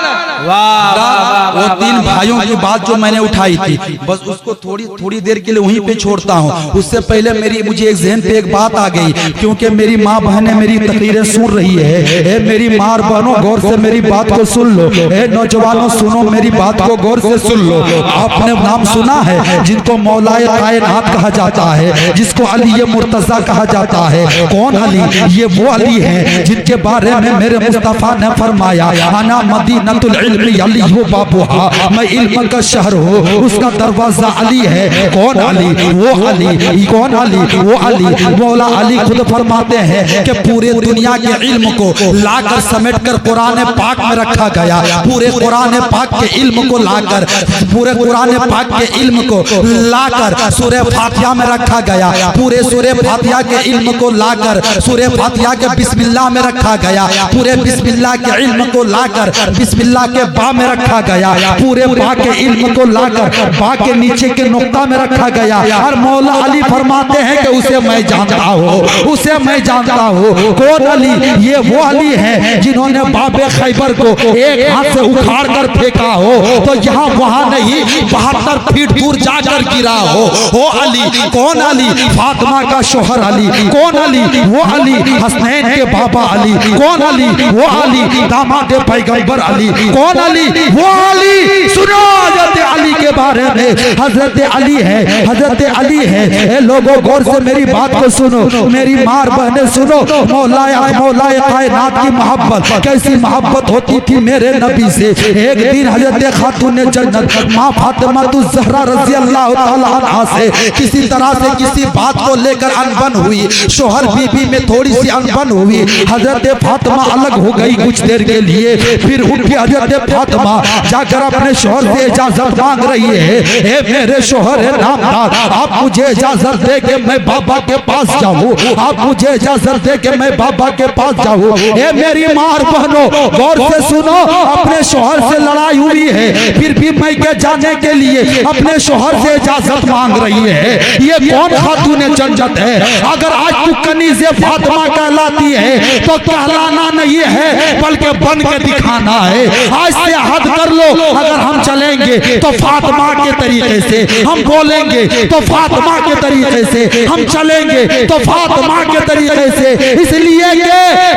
वो 3 भाइयों की बात जो मैंने उठाई थी, बस उसको थोड़ी देर के लिए वहीं पे छोड़ता हूँ। उससे पहले मुझे एक ज़हन पे एक बात आ गई, क्योंकि मेरी माँ बहनें मेरी तकरीरें सुन रही है। मेरी माँ बहनों गौर से मेरी बात को सुन लो, नौजवानों सुनो मेरी बात को गौर से सुन लो। आपने नाम सुना है जिनको मौलाए कायनात कहा जाता है, जिसको अली मुर्तजा कहा जाता है। कौन अली? ये वो अली है जिनके बारे में मेरे मुस्तफा ने फरमाया, अना मदीनतुल इल्मी अली हो बाबूहा, मैं इल्म का शहर हूँ, उसका दरवाजा अली है। कौन अली? वो अली। कौन अली? वो अली। मौला अली खुद फरमाते हैं कि पूरे दुनिया के इल्म को लाकर समेट कर कुरान पाक में रखा गया। पूरे कुरान पाक के इल्म को लाकर, पूरे कुरान पाक के इल्म को लाकर सूरह फातिहा में रखा गया। पूरे सूरह फातिहा के इल्म को लाकर सूरह फातिहा के बिस्मिल्लाह में रखा गया। पूरे बिस्मिल्लाह के इल्म को लाकर बिस्मिल्लाह के बा में रखा गया। पूरे पूरे बाग के इल्म को लाकर बाग के नीचे के नुक्ता में रखा गया और मौला अली फरमाते हैं कि उसे मैं जानता हूँ, उसे मैं जानता हूँ। कौन अली? ये वो अली है जिन्होंने बाबे खैबर को एक हाथ से उखाड़ कर फेंका हो तो यहाँ वहाँ नहीं 72 फीट दूर जाकर गिरा हो अली। कौन अली? फातिमा का शोहर अली। कौन अली? वो अली हसनैन के बाबा अली। कौन अली? वो अली दामाद पैगंबर अली। कौन अली? वो अली। सुनो हजरत अली के बारे में, हजरत अली है, हजरत अली है। ए लोगों गौर से मेरी बात को सुनो, मेरी मार बहने सुनो। मौलाए कायनात की मोहब्बत, कैसी मोहब्बत होती थी मेरे नबी से। एक दिन हजरत खातून जन्नत माँ फातिमा ज़हरा रज़ी अल्लाह ताला अन्हा से किसी तरह से किसी बात को लेकर अनबन हुई, शोहर बीबी में थोड़ी सी अनबन हुई। हजरत फातिमा अलग हो गई कुछ देर के लिए, फिर उठी हजरत फातिमा जाकर अपने शोहर से इजाजत मांग रही है। ए मेरे शोहर है नामदार, आप मुझे इजाजत दे के मैं बाबा के पास जाऊँ, आप मुझे इजाजत दे के मैं बाबा के पास जाऊँ। ए मेरी मार बहनों गौर से सुनो, अपने शोहर से लड़ाई हुई है फिर भी मैं के जाने के लिए अपने शोहर से इजाजत मांग रही है। ये कौन खातून जन्नत है? अगर आज तू कनीज़े फातिमा कहलाती है तो कहलाना नहीं है बल्कि बन के दिखाना है। आज से हद कर लो, अगर हम चलेंगे तो फातिमा के तरीके से, हम बोलेंगे तो फातिमा के तरीके से, हम चलेंगे तो फातिमा के तरीके से। इसलिए कि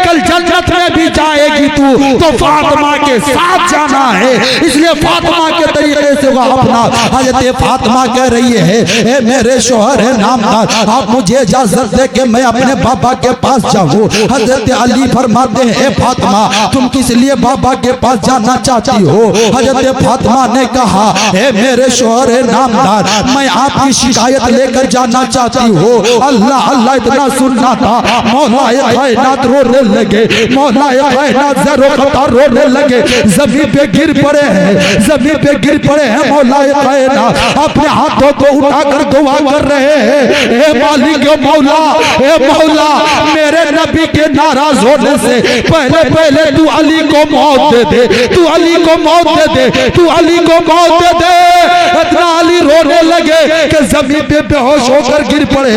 कल जन्नत में भी जाएगी तू तो फातिमा के साथ जाना है, इसलिए फातिमा के तरीके से वो अपना। हजरत फातिमा कह रही है ए मेरे शोहर है नामदार, आप मुझे इजाजत दे के मैं अपने बाबा के पास जाऊँ। हजरत अली फरमाते हैं ए फातिमा तुम किस लिए बाबा के पास जाना चाहती हो? हजरत फातिमा ने कहा ए मेरे शोहर है नामदार, मैं आपकी शिकायत लेकर जाना चाहती हूँ। अल्लाह अल्लाह इतना सुनना था, मौलाए कायनात रोने लगे, मौलाए कायनात ज़रो-ख़तार रोने लगे, ज़मीन पे गिर पड़े हैं, ज़मीन पे गिर पड़े हैं। मौलाए कायनात अपने हाथों को उठाकर दुआ कर रहे हैं ए मालिक ए मौला, ए मौला मेरे नबी के नाराज होने से पहले पहले तू अली को मौत दे दे, तू अली को मौत दे दे, तू अली को मौत दे दे। इतना अली रोने लगे कि जमीन पे बेहोश होकर गिर पड़े।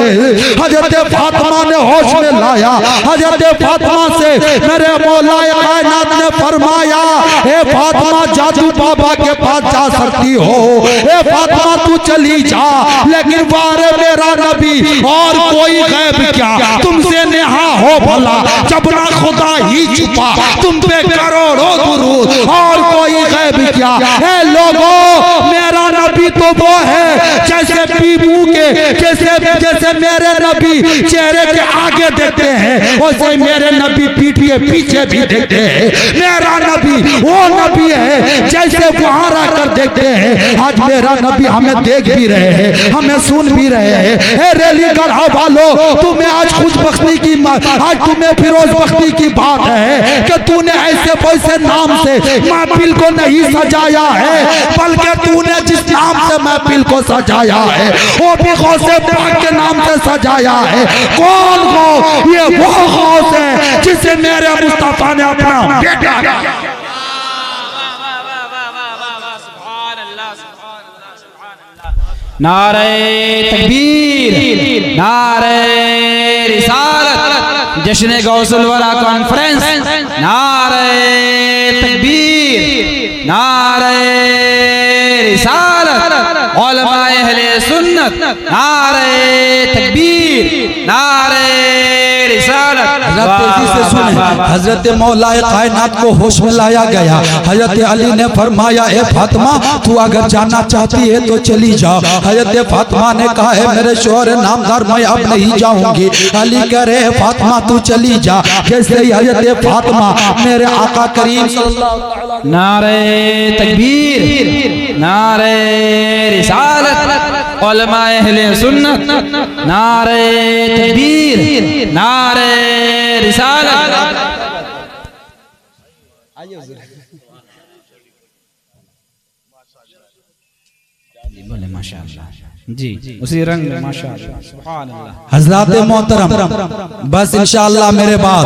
हजरत फातिमा ने होश में लाया, हजरत फातिमा से मेरे मौला कायनात ने फरमाया ए फातिमा जादू बाबा के पास जा सकती हो, ए फातिमा तू चली जा, लेकिन वारे मेरा नबी और कोई गैब क्या तुमसे नेहा हो भला, जब ना खुदा ही छुपा तुम पे करोड़ों दुरूद और कोई गैब क्या। ए लोगों मेरा नबी तो वो है जैसे पीपू के जैसे मेरे नबी चेहरे के आगे देखते हैं वैसे मेरे नबी पीठ के पीछे भी देखते हैं। मेरा नबी वो नबी है जैसे वहां रहकर देखते हैं। आज मेरा नबी हमें देख भी रहे हैं, हमें सुन भी रहे हैं। रैली गढ़ा वालों तुम्हें आज खुश बख्ती की, आज तुम्हें फिरोज बख्ती की बात है कि तूने ऐसे वैसे नाम से महफिल को नहीं सजाया है, बल्कि तूने जिस नाम से महफिल को सजाया है वो भी गौसे पाक के नाम से सजाया है। कौन हो? ये वो गौस है जिसे मेरे मुस्तफा ने अपना बेटा किया। नारे तकबीर, नारे रिसालत, जश्न गौसुल वरा कॉन्फ्रेंस, नारे तकबीर, नारे रिसालत, उलमाए अहले सुन्नत, नारे तकबीर, नारे रिसालत। तेजी से सुने, हजरत मौलाए कायनात को होश में लाया गया। हजरत अली ने फरमाया ए फातिमा तू अगर जाना चाहती है तो चली जा। हजरत फातिमा ने कहा है मेरे शोहर नामदार मैं अब नहीं जाऊंगी। अली कह रहे फातिमा तू चली जा। जैसे ही हजरत फातिमा मेरे आका करीम नारे तकबीर, नारे रिसालत, उलमाए अहले सुन्नत, नारे तकबीर, नारे रिसालत। बोले माशाअल्लाह जी, उसी रंग में माशाअल्लाह सुभान अल्लाह। हजरात मोहतरम बस इंशाअल्लाह मेरे बाद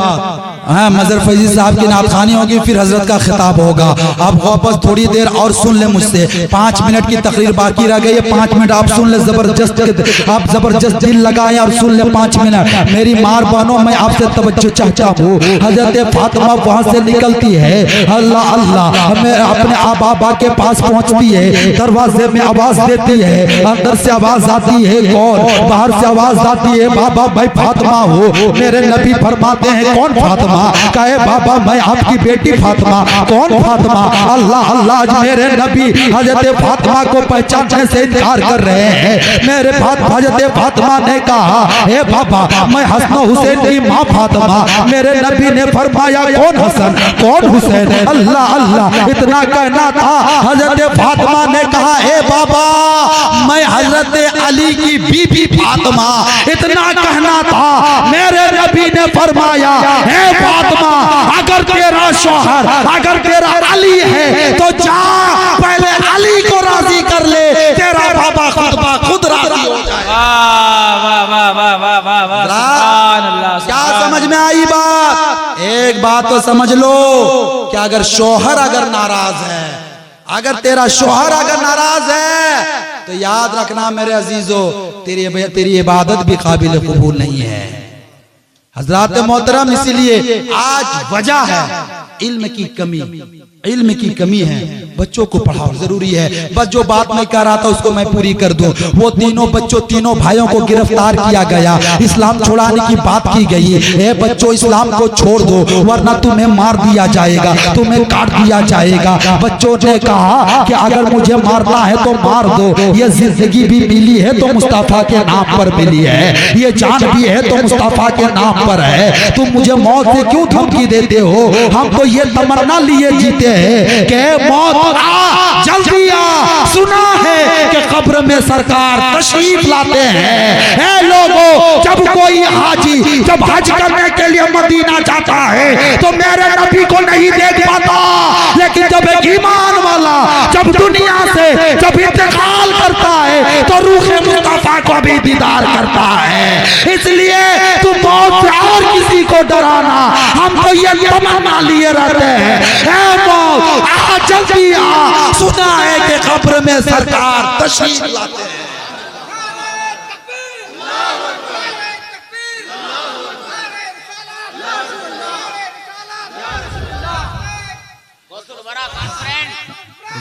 हाँ, मजर फैजी साहब की नातखानी होगी, फिर हजरत का खिताब होगा। आप वापस थोड़ी देर और सुन ले मुझसे, 5 मिनट की तकरीर बाकी रह गई है, 5 मिनट आप सुन ले, जबरदस्त आप जबरदस्त दिल लगाए और सुन ले 5 मिनट। मेरी मार बहनों, मैं आपसे तवज्जो चाहता हूँ। हजरत फातिमा वहाँ से निकलती है, अल्लाह अल्लाह हमें अपने बाबा के पास पहुँचती है, दरवाजे में आवाज देती है, अंदर से आवाज आती है कौन, बाहर से आवाज आती है बाबा भाई फातिमा हो। मेरे नबी फरमाते हैं कौन फातिमा? कहे बाबा मैं आपकी बेटी फातिमा। कौन फातिमा? अल्लाह अल्लाह, मेरे नबी हजरत फातिमा को पहचानने से इनकार कर रहे हैं। मेरे हजरत फातिमा ने कहा हे बाबा मैं हसन हुसैन की माँ फातिमा। मेरे नबी ने फरमाया कौन हसन कौन हुसैन? अल्लाह अल्लाह, इतना कहना था। हजरत फातिमा ने कहा हे बाबा मैं हजरत अली की बीबी फातिमा। इतना कहना था। मेरे नबी ने फरमाया हे फातिमा अगर तेरा शौहर अगर तेरा अली है तो जा पहले अली को राजी कर ले, तेरा बाबा खुद राजी हो जाए। क्या समझ में आई बात? एक बात तो समझ लो कि अगर शौहर अगर नाराज है, अगर तेरा शौहर अगर नाराज है तो याद रखना मेरे अजीजों, तेरी इबादत भी काबिल कबूल नहीं है। हजरात मोहतरम, इसीलिए आज वजह है इल्म की कमी, इल्म की कमी है। बच्चों को पढ़ाओ जरूरी है। बस जो बात मैं कह रहा था उसको मैं पूरी कर दूं। वो तीनों भाइयों को गिरफ्तार किया गया, इस्लाम छुड़ाने की बात की गई। ए बच्चों इस्लाम को छोड़ दो वरना तुम्हें मार दिया जाएगा, तुम्हें काट दिया जाएगा। बच्चों ने कहा कि अगर मुझे मारना है तो मार दो, ये जिंदगी भी मिली है तो मुस्तफा के नाम पर मिली है, ये जान भी है तो मुस्तफा के नाम पर है। तुम मुझे मौत से क्यों धमकी देते हो? हम तो ये तमन्ना लिए जीते हैं कि मौत आ जल्दी आ। सुना है कि कब्र में सरकार तशरीफ लाते हैं। ऐ लोगों, जब कोई हाजी जब हज करने के लिए मदीना जाता है तो मेरे नबी को नहीं देख पाता, लेकिन जब एक ईमान वाला जब दुनिया से जब इंतकाल करता है तो रूह मुस्तफा को भी दीदार करता है। इसलिए तुम मौत से और किसी को डराना, हम तो ये तमन्ना लिए रहते हैं ऐ मौत आ जल्दी आ। सुना है कि कब्र में सरकार तशरीफ लाते हैं।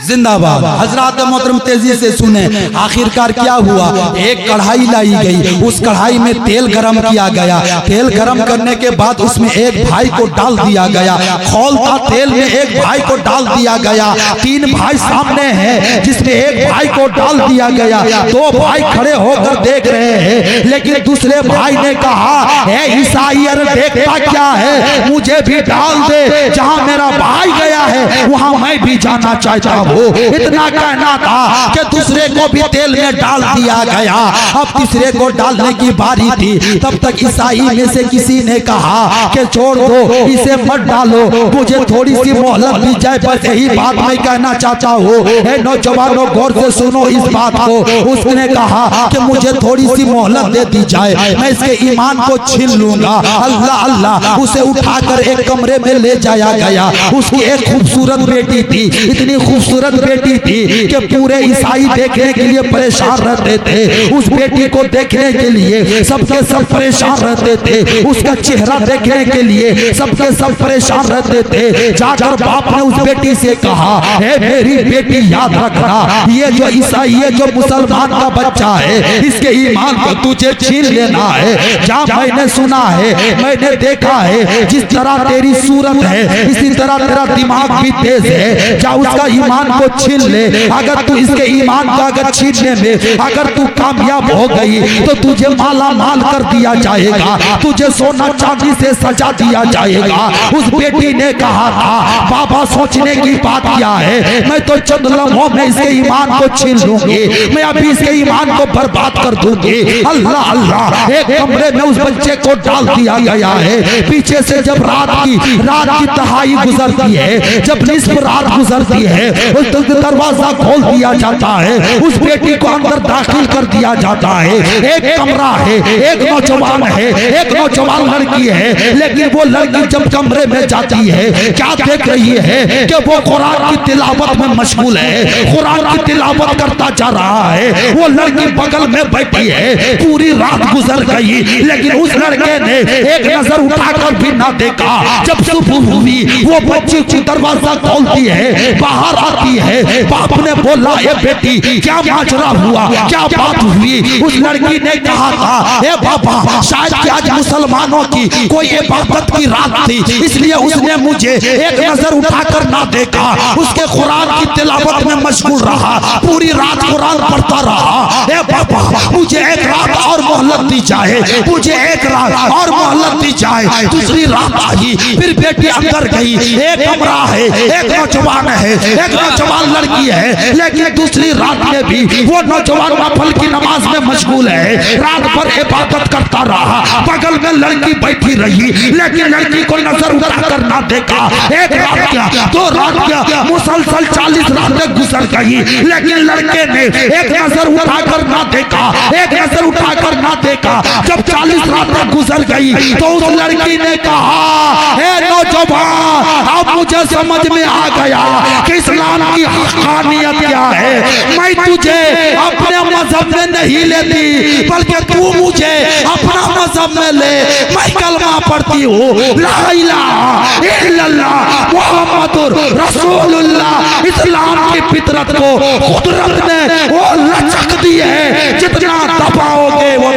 जिंदाबाद। हजरात मोहतरम तेजी से सुने, आखिरकार क्या हुआ? एक कढ़ाई लाई गई, उस कढ़ाई में तेल गरम किया गया। तेल गरम करने के बाद उसमें एक भाई को डाल दिया गया। खौलता तेल में एक भाई को डाल दिया गया। 3 भाई सामने हैं जिसमें एक भाई को डाल दिया गया। 2 भाई खड़े होकर देख रहे हैं, लेकिन दूसरे भाई ने कहा हे ईसाई देखता क्या है, मुझे भी डाल दे, जहां मेरा भाई गया है वहां मैं भी जाना चाहता हूँ। इतना कहना था कि दूसरे को भी तेल में डाल दिया गया। अब तीसरे को डालने की बारी थी, तब तक ईसाई में से किसी ने कहा कि छोड़ दो, इसे मत डालो, मुझे थोड़ी सी मोहलत दी जाए। बस यही बात मैं कहना चाहता हूँ। नौजवानों गौर से सुनो इस बात को। उसने कहा कि मुझे थोड़ी सी मोहलत दे दी जाए, मैं इसके ईमान को छीन लूंगा। अल्लाह अल्लाह, उसे उठाकर एक कमरे में ले जाया गया। उसकी एक खूबसूरत बेटी थी, इतनी खूबसूरत बेटी थी कि पूरे ईसाई देखने के लिए परेशान रहते थे। उस बेटी को देखने के लिए सबके सब परेशान रहते थे। उसका चेहरा देखने के लिए सबके सब परेशान रहते थे। जाकर बाप ने उस बेटी से कहा हे मेरी बेटी याद रखना, ये जो ईसाई ये जो मुसलमान का बच्चा है इसके ईमान को तुझे छीन लेना है। जहाँ मैंने सुना है, मैंने देखा है, जिस तरह तेरी सूरत है इसी तरह तेरा दिमाग भी तेज है। जा उसका ईमान को छीन ले। अगर तू इसके ईमान को अगर छीनने में अगर तू कामयाब हो गई तो तुझे माला माल कर दिया जाएगा, तुझे सोना चांदी से सजा दिया जाएगा। उस बेटी ने कहा था बाबा सोचने की बात क्या है, मैं तो चंद लम्हों में इसके ईमान को छीन लूंगी, मैं अभी इसके ईमान को बर्बाद कर दूंगी। अल्लाह अल्लाह, एक कमरे में उस बच्चे को डाल दिया गया है। पीछे से जब रात की तहाई गुजरती है, जब निस्फ रात गुजरती है, दरवाजा खोल दिया जाता है, उस बेटी को अंदर दाखिल कर दिया जाता है। एक कमरा है, एक नौजवान है, एक नौजवान लड़की है, लेकिन वो लड़की जब कमरे में जाती है क्या देख रही है कि वो कुरान की तिलावत में मशगूल है, कुरान की तिलावत करता जा रहा है। वो लड़की बगल में बैठी है, पूरी रात गुजर गई, लेकिन उस लड़के ने एक नजर उठाकर भी ना देखा। जब सुबह हुई वो बच्ची की दरवाजा खोलती है, बाहर आती है। बाप ने बोला, ए बेटी क्या माजरा हुआ, क्या बात हुई? उस लड़की ने कहा था, ए बाबा शायद कि आज मुसलमानों की कोई इबादत की रात थी, इसलिए उसने मुझे एक नजर उठाकर ना देखा। उसके कुरान की तिलावत में मशगूल रहा, पूरी रात कुरान पढ़ता रहा। ए बाबा मुझे एक रात और मोहलत दी जाए, मुझे एक रात और मोहलत दी जाए। दूसरी रात आई, फिर बेटी अंदर गई। एक कमरा है, एक नौजवान है, एक नौजवान लड़की है, लेकिन दूसरी रात में भी वो नौजवान नफल की नमाज में मशगूल है, रात भर इबादत करता रहा। बगल में लड़की बैठी रही, लेकिन लड़की को नजर उठाकर ना देखा। एक रात क्या, दो रात क्या, मुसलसल 40 रातें गुजर गई, लेकिन लड़के ने एक नजर उठाकर ना देखा, एक नजर उठाकर ना देखा। जब 40 रातें गुजर गई तो उस लड़की ने कहा, हे नौजवान अब मुझे समझ में आ गया कि इस्लाम की हक़ानियत क्या है। मैं तुझे अपने मजहब में नहीं लेती, बल्कि तू मुझे अपना मजहब में ले। मैं कलमा पढ़ती हूँ, ला इलाहा इल्लल्लाह मुहम्मदुर रसूलुल्लाह। इस्लाम की फितरत को कुदरत ने वो लचक दी है, जितना दबाओगे वो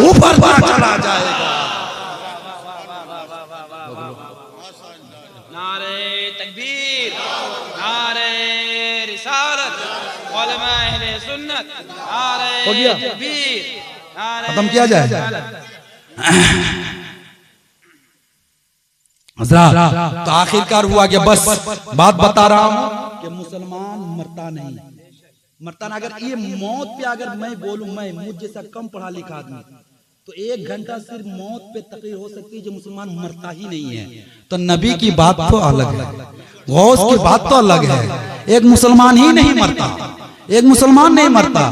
ऊपर चला जाएगा। नारे तकबीर, नारे रिसालत, उलमा अहले सुन्नत, नारे तकबीर, नारे खत्म किया जाए। तो आखिरकार हुआ कि बस बात बता रहा हूं कि मुसलमान मरता नहीं, मरता ना। अगर ये मौत पे अगर मैं बोलूं, मैं मुझ जैसा कम पढ़ा लिखा आदमी, तो 1 घंटा सिर्फ मौत पे तकरीर हो सकती है जो मुसलमान मरता ही नहीं है। तो नबी की बात तो अलग है, गौस की बात तो अलग है। एक मुसलमान ही नहीं मरता, एक मुसलमान नहीं मरता।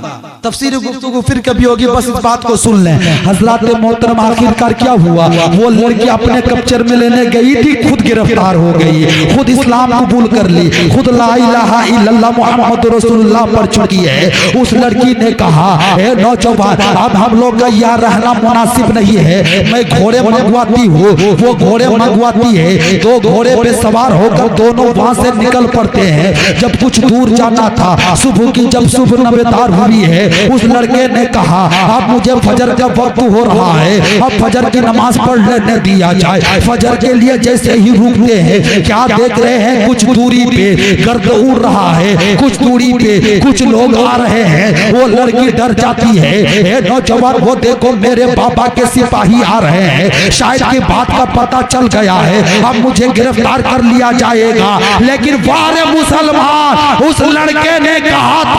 तफसीर गुफ्तगू फिर कभी होगी, बस इस बात को सुन लें। हजरत मोहतरम आखिरकार क्या हुआ, वो लड़की अपने कब्जे में लेने गई थी, खुद गिरफ्तार हो गई, खुद इस्लाम कबूल कर ली, खुद ला इलाहा इल्लल्लाह मुहम्मद रसूलुल्लाह पढ़ चुकी है। उस लड़की ने कहा, ए नौजवान अब हम लोग का यहाँ रहना मुनासिब नहीं है, मैं घोड़े मंगवाती हूँ। वो घोड़े मंगवाती है, 2 घोड़े पे सवार होकर दोनों वहां से निकल पड़ते हैं। जब कुछ दूर जाना था, सुबह की जब सुबह नबेदार हुई है, उस लड़के ने कहा, अब मुझे फजर का वक्त हो रहा है, अब फजर की नमाज पढ़ लेने दिया जाए। फजर के लिए जैसे ही रुकते हैं, क्या देख रहे हैं, कुछ दूरी पे गर्द उड़ रहा है, कुछ दूरी पे कुछ लोग आ रहे हैं। वो लड़की डर जाती है, ए नौजवान वो देखो मेरे बाबा के सिपाही आ रहे हैं, शायद की बात का पता चल गया है, अब मुझे गिरफ्तार कर लिया जाएगा। लेकिन वारे मुसलमान, उस लड़के ने कहा था,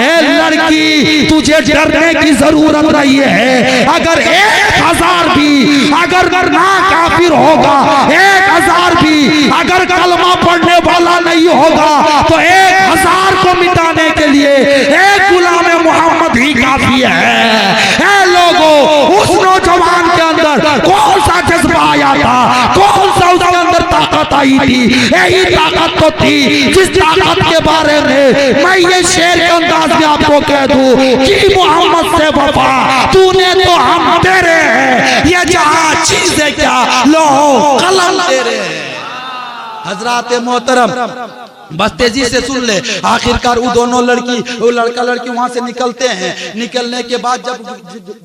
ए लड़की तुझे डरने की जरूरत नहीं है। अगर 1000 भी अगर ना काफिर होगा, 1000 भी अगर कलमा पढ़ने वाला नहीं होगा, तो 1000 को मिटाने के लिए एक गुलाम मोहम्मद ही काफी है। लोगों उस नौजवान के अंदर कौन सा जज्बा आया था, कौन सा उसके अंदर ताकत आई थी? यही ताकत तो थी जिस ताकत के बारे में मैं ये शेर के अंदाज में आपको कह दूं कि मोहम्मद से वफा तूने तो हम तेरे हैं, ये जहां चीजें क्या लो कलम तेरे। हजरात मोहतरम बस तेजी से सुन ले। आखिरकार वो दोनों लड़की, वो लड़का लड़की वहां से निकलते हैं। निकलने के बाद जब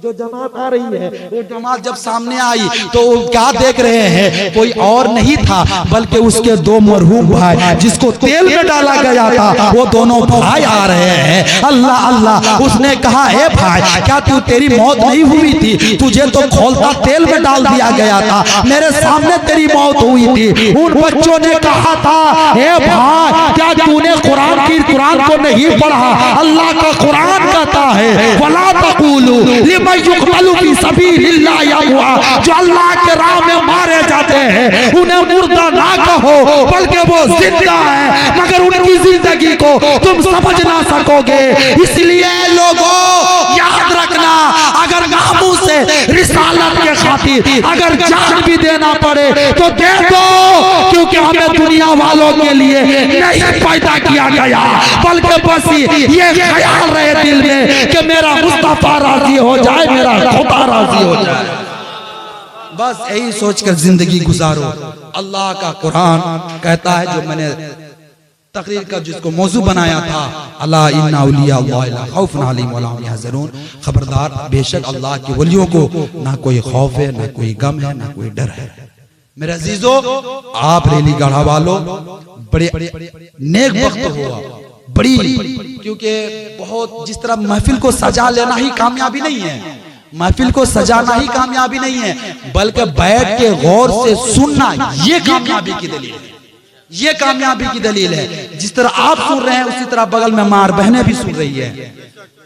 जो जमात आ रही है, वो जमात जब सामने आई तो क्या देख रहे हैं, कोई और नहीं था बल्कि उसके 2 मरहूम भाई जिसको तेल में डाला गया था, वो दोनों भाई आ रहे हैं। अल्लाह अल्लाह, उसने कहा, हे भाई क्या तू तेरी मौत नहीं हुई थी? तुझे तो खोलता तेल में डाल दिया गया था, मेरे सामने तेरी मौत हुई थी। उन बच्चों ने कहा था, हे भाई क्या तूने कुरान को नहीं पढ़ा? अल्लाह का कुरान कहता है वला तक़ूलू लिमन युक़तलू फी सबीलिल्लाह अमवात, जो अल्लाह के राह में मारे जाते हैं उन्हें मुर्दा ना कहो, बल्कि वो जिंदा है, मगर उनकी जिंदगी को तुम समझ ना सकोगे। इसलिए लोगों याद रखना, अगर नामूस से रिसालत के खातिर अगर जान भी देना पड़े तो दे दो, क्योंकि हमें दुनिया वालों के लिए नहीं पैदा किया गया, बल्कि बस ये ख्याल रहे दिल में कि मेरा मुस्तफा राजी हो जाए, मेरा खुदा राजी हो जाए। बस यही सोचकर जिंदगी गुजारो। अल्लाह का कुरान कहता है, जो मैंने तकरीर का जिसको मौजू बनाया था, अल्लाह इन्ना औलिया अल्लाह ला खौफुन अलैहिम वला हुम यहज़नून, खबरदार बेशक अल्लाह के वलियों को ना कोई खौफ है, ना कोई गम है, ना कोई डर है। मेरे अजीजों, आप रेली गढ़ा वालों बड़े नेक वक्त हुआ, बड़ी, क्योंकि बहुत जिस तरह महफिल को सजा लेना ही कामयाबी नहीं है, महफिल को सजाना ही कामयाबी नहीं है, बल्कि बैठ के गौर से सुनना ये कामयाबी की दलील है, ये कामयाबी की दलील है। जिस तरह आप सुन रहे हैं उसी तरह बगल में मार बहनें भी सुन रही है,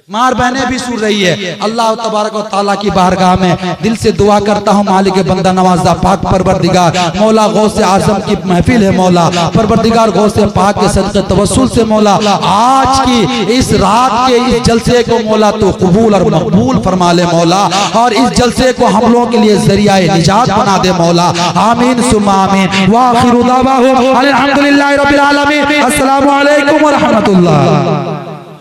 मार बहनें भी सुन रही है। अल्लाह तबारक व तआला की बारगाह में दिल से दुआ करता हूँ, मालिक बंदा नवाज़ा पाक परवरदिगार मौला गौसे आजम की महफिल है, मौला परवरदिगार गौसे पाक के सदक़े तवस्सुल से मौला आज की इस रात के इस जलसे को मौला तो कबूल और मकबूल फरमा ले मौला, और इस जलसे को हम लोगों के लिए ज़रिया निजात बना दे मौला। आमीन सुम्मा आमीन। व आखिरु दावाहुम अल्हम्दुलिल्लाहि रब्बिल आलमीन। अस्सलामु अलैकुम व रहमतुल्लाह।